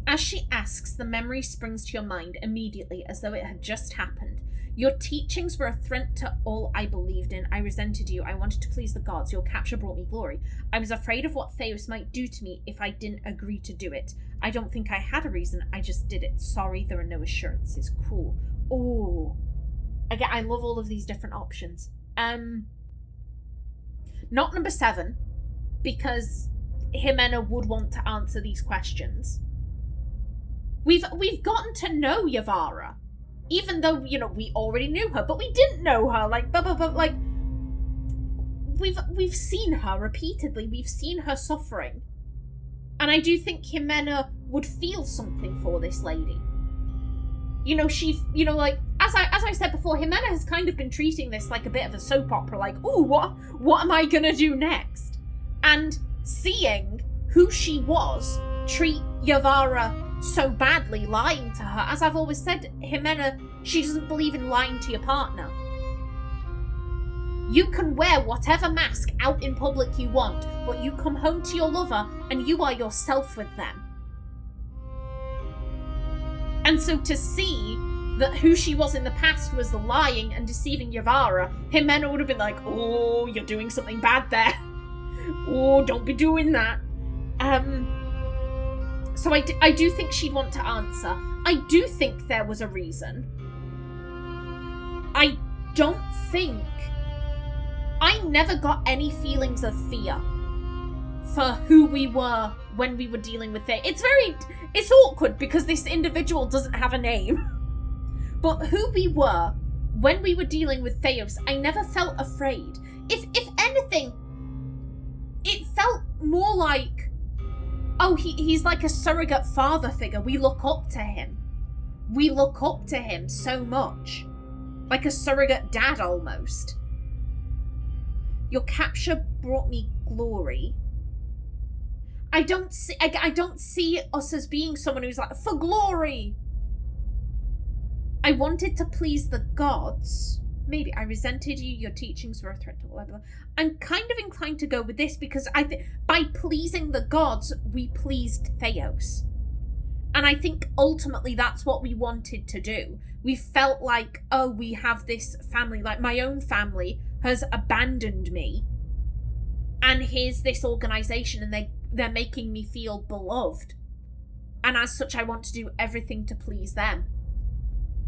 As she asks, the memory springs to your mind immediately as though it had just happened. Your teachings were a threat to all I believed in. I resented you. I wanted to please the gods. Your capture brought me glory. I was afraid of what Thaos might do to me if I didn't agree to do it. I don't think I had a reason. I just did it. Sorry, there are no assurances. Cool. Oh. Again, I love all of these different options. Not number 7, because Ximena would want to answer these questions. We've gotten to know Iovara, even though, you know, we already knew her, but we didn't know her. Like, like, we've seen her repeatedly. We've seen her suffering, and I do think Ximena would feel something for this lady. You know, like, as I said before, Ximena has kind of been treating this like a bit of a soap opera. Like, ooh, what am I gonna do next? And seeing who she was treat Iovara so badly, lying to her. As I've always said, Ximena, she doesn't believe in lying to your partner. You can wear whatever mask out in public you want, but you come home to your lover and you are yourself with them. And so to see that who she was in the past was lying and deceiving Iovara, Ximena would have been like, oh, you're doing something bad there. Oh, don't be doing that. So I do think she'd want to answer. I do think there was a reason. I don't think... I never got any feelings of fear for who we were when we were dealing with it. It's awkward because this individual doesn't have a name. But who we were when we were dealing with Thaos, I never felt afraid. If anything, it felt more like, oh, he's like a surrogate father figure. We look up to him. We look up to him so much. Like a surrogate dad, almost. Your capture brought me glory. I don't see us as being someone who's like, for glory! I wanted to please the gods. Maybe I resented you, your teachings were a threat to whatever. I'm kind of inclined to go with this because I think by pleasing the gods, we pleased Thaos. And I think ultimately that's what we wanted to do. We felt like, oh, we have this family, like my own family has abandoned me. And here's this organisation and they're making me feel beloved. And as such, I want to do everything to please them.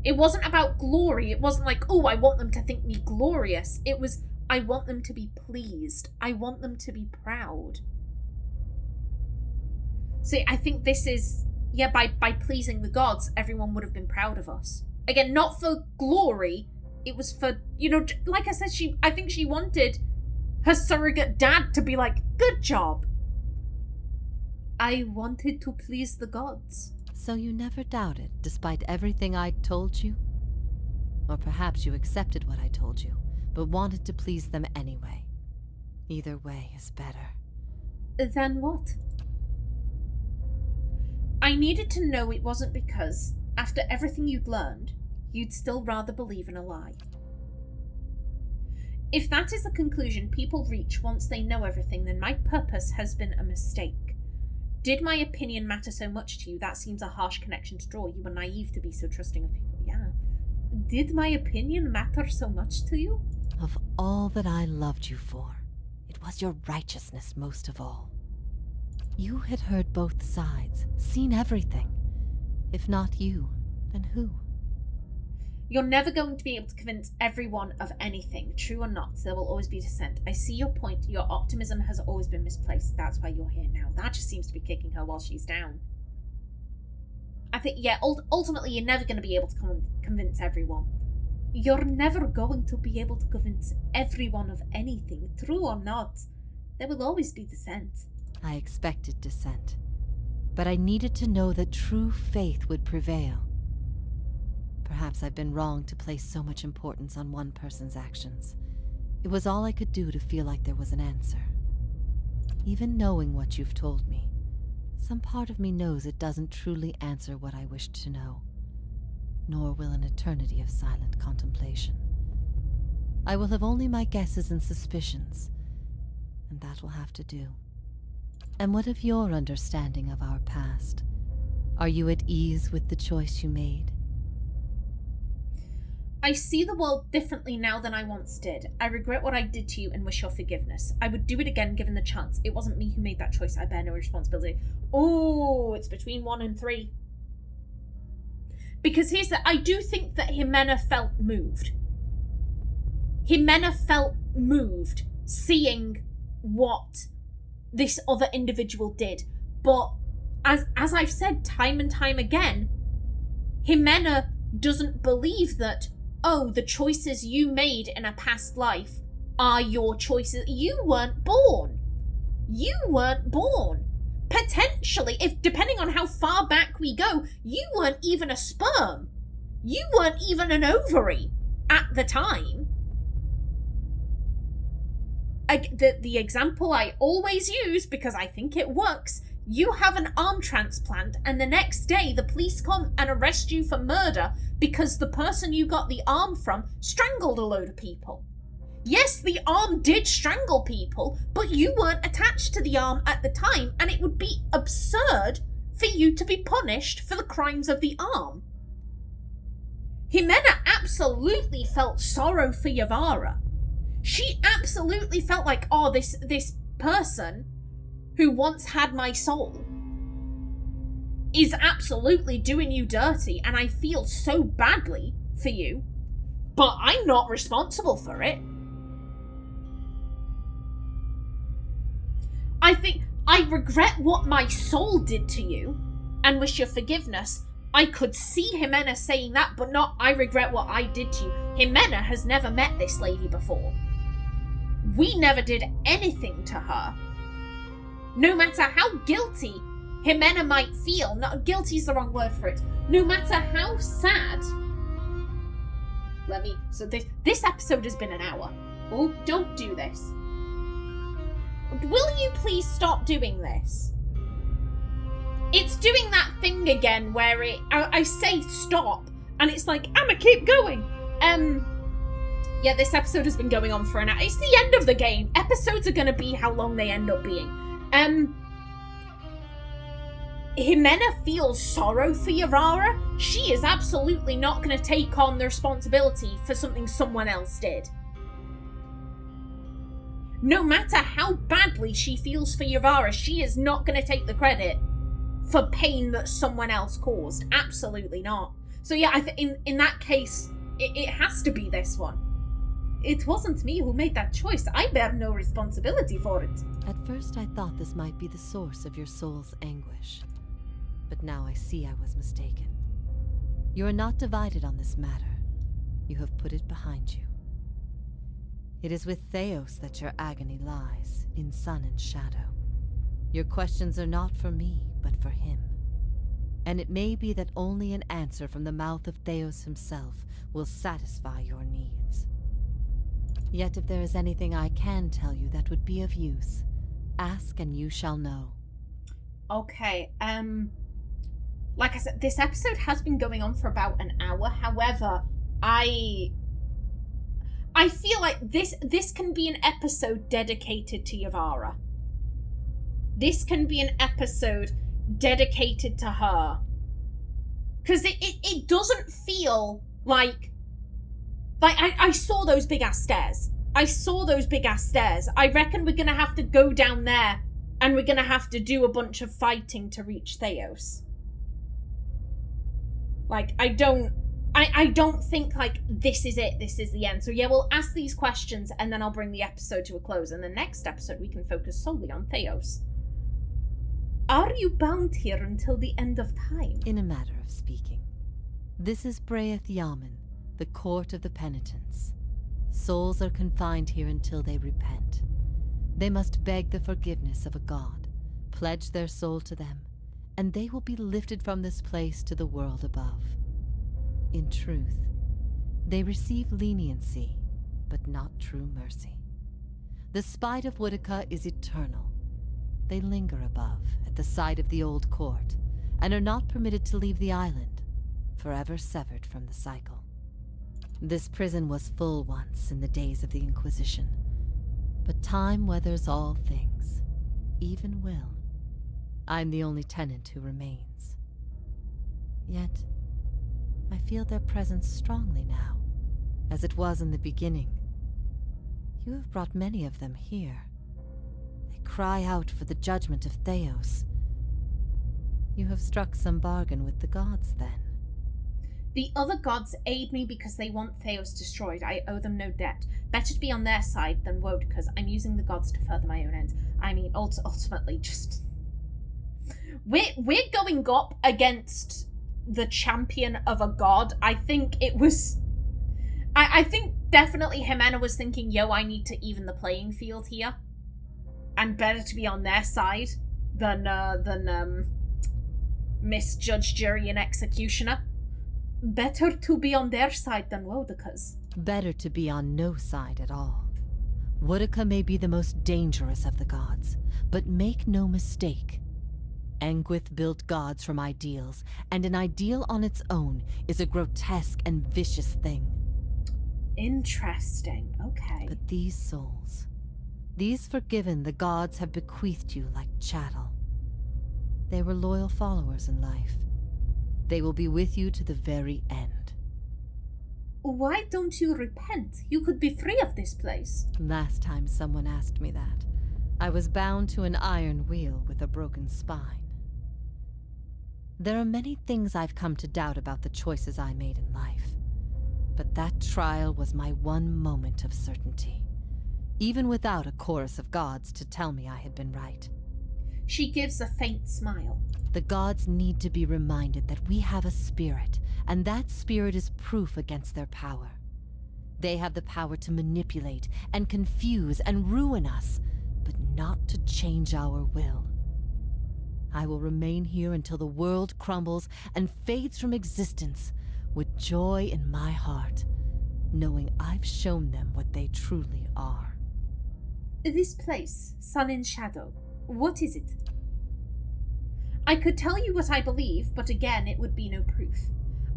It wasn't about glory. It wasn't like, oh, I want them to think me glorious. It was, I want them to be pleased. I want them to be proud. See, I think this is, yeah, by pleasing the gods, everyone would have been proud of us. Again, not for glory. It was for, you know, like I said, I think she wanted her surrogate dad to be like, good job. I wanted to please the gods. So you never doubted, despite everything I'd told you? Or perhaps you accepted what I told you, but wanted to please them anyway. Either way is better. Then what? I needed to know it wasn't because, after everything you'd learned, you'd still rather believe in a lie. If that is the conclusion people reach once they know everything, then my purpose has been a mistake. Did my opinion matter so much to you? That seems a harsh connection to draw. You were naive to be so trusting of people. Yeah. Did my opinion matter so much to you? Of all that I loved you for, it it was your righteousness most of all. You had heard both sides, seen everything. If not you, then who? You're never going to be able to convince everyone of anything, true or not. There will always be dissent. I see your point. Your optimism has always been misplaced. That's why you're here now. That just seems to be kicking her while she's down. I think, yeah, ultimately you're never going to be able to convince everyone. You're never going to be able to convince everyone of anything, true or not. There will always be dissent. I expected dissent, but I needed to know that true faith would prevail. Perhaps I've been wrong to place so much importance on one person's actions. It was all I could do to feel like there was an answer. Even knowing what you've told me, some part of me knows it doesn't truly answer what I wished to know, nor will an eternity of silent contemplation. I will have only my guesses and suspicions, and that will have to do. And what of your understanding of our past? Are you at ease with the choice you made? I see the world differently now than I once did. I regret what I did to you and wish your forgiveness. I would do it again given the chance. It wasn't me who made that choice. I bear no responsibility. Oh, it's between 1 and 3. Because here's the... I do think that Ximena felt moved. Ximena felt moved seeing what this other individual did. But as I've said time and time again, Ximena doesn't believe that, oh, the choices you made in a past life are your choices. You weren't born. You weren't born. Potentially, if depending on how far back we go, you weren't even a sperm. You weren't even an ovary at the time. The example I always use, because I think it works, you have an arm transplant and the next day the police come and arrest you for murder because the person you got the arm from strangled a load of people. Yes, the arm did strangle people, but you weren't attached to the arm at the time, and it would be absurd for you to be punished for the crimes of the arm. Ximena absolutely felt sorrow for Iovara. She absolutely felt like, oh, this person who once had my soul is absolutely doing you dirty, and I feel so badly for you, but I'm not responsible for it. I think I regret what my soul did to you and wish your forgiveness. I could see Ximena saying that, but not I regret what I did to you. Ximena has never met this lady before. We never did anything to her. No matter how guilty Ximena might feel, not guilty is the wrong word for it, no matter how sad. So this episode has been an hour. Oh, don't do this. Will you please stop doing this? It's doing that thing again where I say stop, and it's like, I'ma keep going. Yeah, this episode has been going on for an hour. It's the end of the game. Episodes are gonna be how long they end up being. Ximena feels sorrow for Iovara. She is absolutely not gonna take on the responsibility for something someone else did. No matter how badly she feels for Iovara, she is not going to take the credit for pain that someone else caused. Absolutely not. So yeah, in that case, it has to be this one. It wasn't me who made that choice. I bear no responsibility for it. At first I thought this might be the source of your soul's anguish, but now I see I was mistaken. You are not divided on this matter. You have put it behind you. It is with Thaos that your agony lies, in sun and shadow. Your questions are not for me, but for him. And it may be that only an answer from the mouth of Thaos himself will satisfy your needs. Yet if there is anything I can tell you that would be of use, ask and you shall know. Okay, like I said, this episode has been going on for about an hour. However, I feel like this can be an episode dedicated to Iovara. This can be an episode dedicated to her. Because it doesn't feel like I saw those big ass stairs. I saw those big-ass stairs. I reckon we're gonna have to go down there, and we're gonna have to do a bunch of fighting to reach Thaos. Like, I don't think, like, this is it, this is the end. So yeah, we'll ask these questions, and then I'll bring the episode to a close. And the next episode, we can focus solely on Thaos. Are you bound here until the end of time? In a matter of speaking. This is Braeth Yamen, the court of the penitents. Souls are confined here until they repent. They must beg the forgiveness of a god, pledge their soul to them, and they will be lifted from this place to the world above. In truth, they receive leniency, but not true mercy. The spite of Woodica is eternal. They linger above, at the site of the old court, and are not permitted to leave the island, forever severed from the cycle. This prison was full once in the days of the Inquisition, but time weathers all things, even will. I'm the only tenant who remains. Yet, I feel their presence strongly now, as it was in the beginning. You have brought many of them here. They cry out for the judgment of Thaos. You have struck some bargain with the gods, then. The other gods aid me because they want Thaos destroyed. I owe them no debt. Better to be on their side than Wodeca's. I'm using the gods to further my own ends. I mean, ultimately, just... We're going up against the champion of a god. I think it was... I think definitely Ximena was thinking, yo, I need to even the playing field here. And better to be on their side than misjudge, jury, and executioner. Better to be on their side than Wodeca's. Better to be on no side at all. Woodica may be the most dangerous of the gods, but make no mistake. Engwith built gods from ideals, and an ideal on its own is a grotesque and vicious thing. Interesting, okay. But these souls, these forgiven the gods have bequeathed you like chattel. They were loyal followers in life. They will be with you to the very end. Why don't you repent? You could be free of this place. Last time someone asked me that, I was bound to an iron wheel with a broken spine. There are many things I've come to doubt about the choices I made in life, but that trial was my one moment of certainty, even without a chorus of gods to tell me I had been right. She gives a faint smile. The gods need to be reminded that we have a spirit, and that spirit is proof against their power. They have the power to manipulate and confuse and ruin us, but not to change our will. I will remain here until the world crumbles and fades from existence, with joy in my heart, knowing I've shown them what they truly are. This place, Sun and Shadow, what is it? I could tell you what I believe, but again, it would be no proof.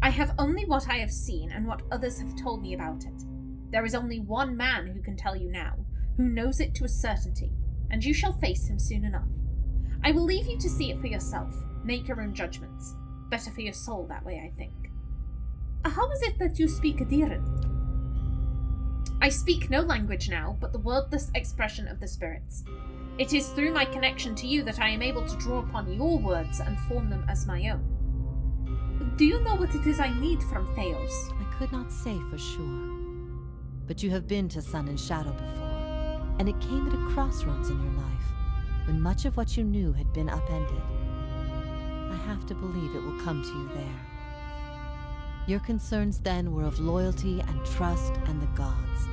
I have only what I have seen and what others have told me about it. There is only one man who can tell you now, who knows it to a certainty, and you shall face him soon enough. I will leave you to see it for yourself. Make your own judgments. Better for your soul that way, I think. How is it that you speak Adiran? I speak no language now, but the wordless expression of the spirits. It is through my connection to you that I am able to draw upon your words and form them as my own. Do you know what it is I need from Thaos? I could not say for sure. But you have been to Sun and Shadow before, and it came at a crossroads in your life, when much of what you knew had been upended. I have to believe it will come to you there. Your concerns then were of loyalty and trust and the gods.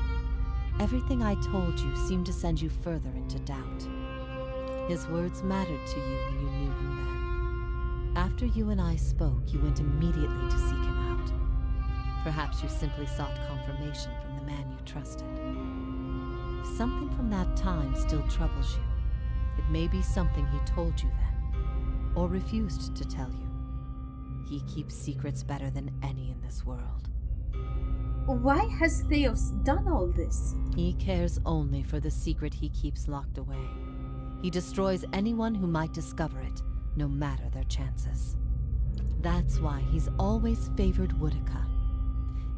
Everything I told you seemed to send you further into doubt. His words mattered to you when you knew him then. After you and I spoke, you went immediately to seek him out. Perhaps you simply sought confirmation from the man you trusted. If something from that time still troubles you, it may be something he told you then, or refused to tell you. He keeps secrets better than any in this world. Why has Thaos done all this? He cares only for the secret he keeps locked away. He destroys anyone who might discover it, no matter their chances. That's why he's always favored Woodica.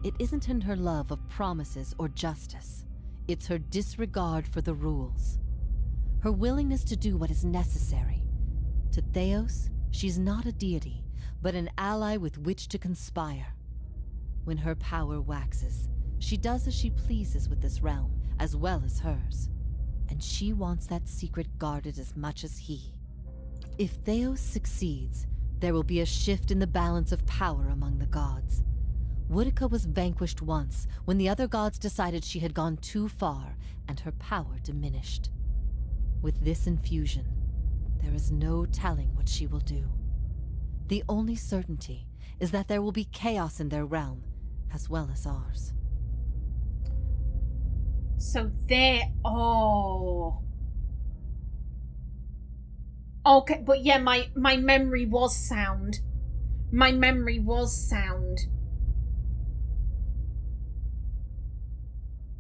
It isn't in her love of promises or justice. It's her disregard for the rules. Her willingness to do what is necessary. To Thaos, she's not a deity, but an ally with which to conspire. When her power waxes, she does as she pleases with this realm, as well as hers. And she wants that secret guarded as much as he. If Thaos succeeds, there will be a shift in the balance of power among the gods. Woodica was vanquished once, when the other gods decided she had gone too far, and her power diminished. With this infusion, there is no telling what she will do. The only certainty is that there will be chaos in their realm, as well as ours. So they're... Oh. Okay, but yeah, my memory was sound. My memory was sound.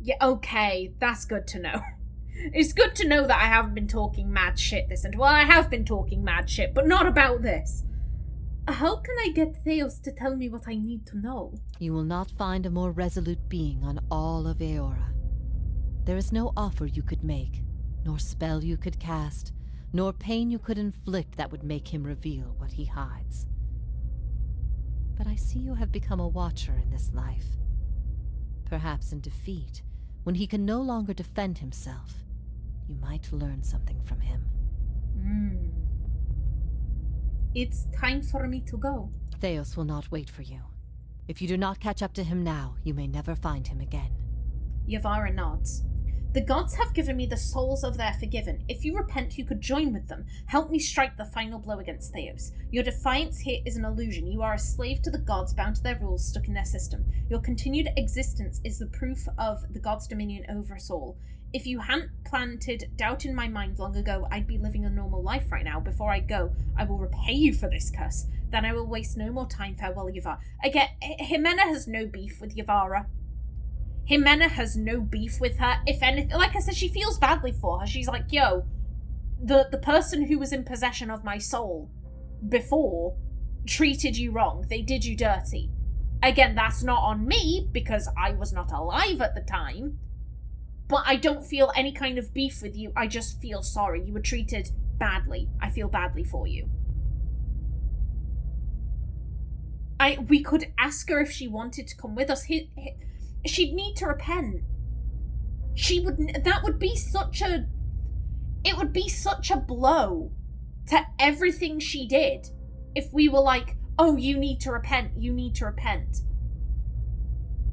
Yeah, okay, that's good to know. It's good to know that I haven't been talking mad shit this and... Well, I have been talking mad shit, but not about this. How can I get Thaos to tell me what I need to know? You will not find a more resolute being on all of Eora. There is no offer you could make, nor spell you could cast, nor pain you could inflict that would make him reveal what he hides. But I see you have become a watcher in this life. Perhaps in defeat, when he can no longer defend himself, you might learn something from him. It's time for me to go. Thaos will not wait for you. If you do not catch up to him now, you may never find him again. Iovara nods. The gods have given me the souls of their forgiven. If you repent, you could join with them. Help me strike the final blow against Thaos. Your defiance here is an illusion. You are a slave to the gods, bound to their rules, stuck in their system. Your continued existence is the proof of the gods' dominion over us all. If you hadn't planted doubt in my mind long ago, I'd be living a normal life right now. Before I go, I will repay you for this curse. Then I will waste no more time. Farewell, Iovara. Again, Ximena has no beef with Iovara. Ximena has no beef with her. If anything, like I said, she feels badly for her. She's like, yo, the person who was in possession of my soul before treated you wrong. They did you dirty. Again, that's not on me because I was not alive at the time. But I don't feel any kind of beef with you. I just feel sorry. You were treated badly. I feel badly for you. We could ask her if she wanted to come with us. She'd need to repent. That would be such a... It would be such a blow to everything she did if we were like, oh, you need to repent, you need to repent.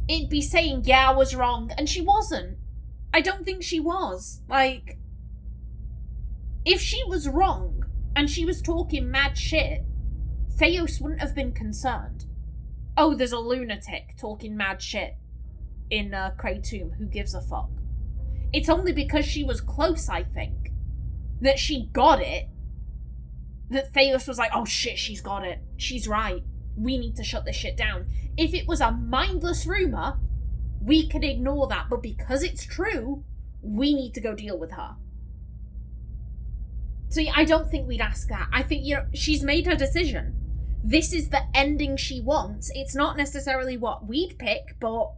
It'd be saying, yeah, I was wrong, and she wasn't. I don't think she was. Like, if she was wrong and she was talking mad shit, Thaos wouldn't have been concerned. Oh, there's a lunatic talking mad shit in Kratom, who gives a fuck? It's only because she was close, I think, that she got it, that Thaos was like, oh shit, she's got it. She's right. We need to shut this shit down. If it was a mindless rumor, we could ignore that, but because it's true, we need to go deal with her. So I don't think we'd ask that. I think, she's made her decision. This is the ending she wants. It's not necessarily what we'd pick, but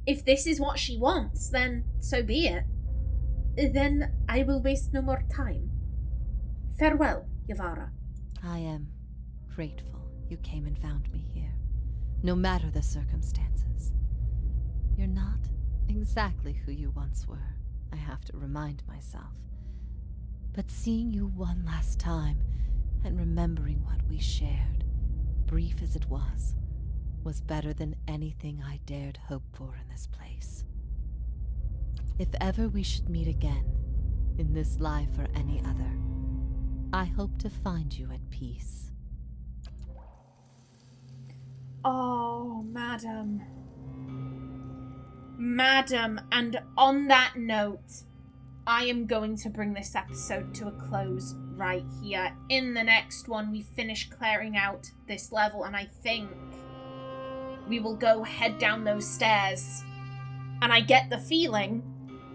if this is what she wants, then so be it. Then I will waste no more time. Farewell, Iovara. I am grateful you came and found me here, no matter the circumstances. You're not exactly who you once were, I have to remind myself. But seeing you one last time, and remembering what we shared, brief as it was better than anything I dared hope for in this place. If ever we should meet again, in this life or any other, I hope to find you at peace. Oh, madam. Madam, and on that note, I am going to bring this episode to a close right here. In the next one, we finish clearing out this level, and I think we will go head down those stairs, and I get the feeling,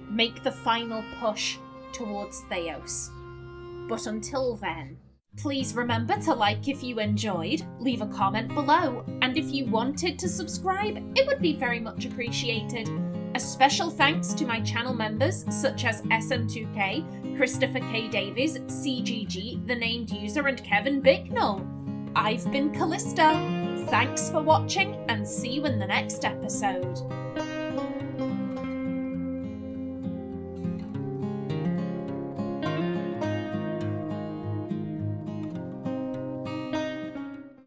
make the final push towards Thaos. But until then, please remember to like if you enjoyed, leave a comment below, and if you wanted to subscribe, it would be very much appreciated. A special thanks to my channel members such as SM2K, Christopher K. Davies, CGG, The Named User, and Kevin Bicknell. I've been Callista. Thanks for watching, and see you in the next episode.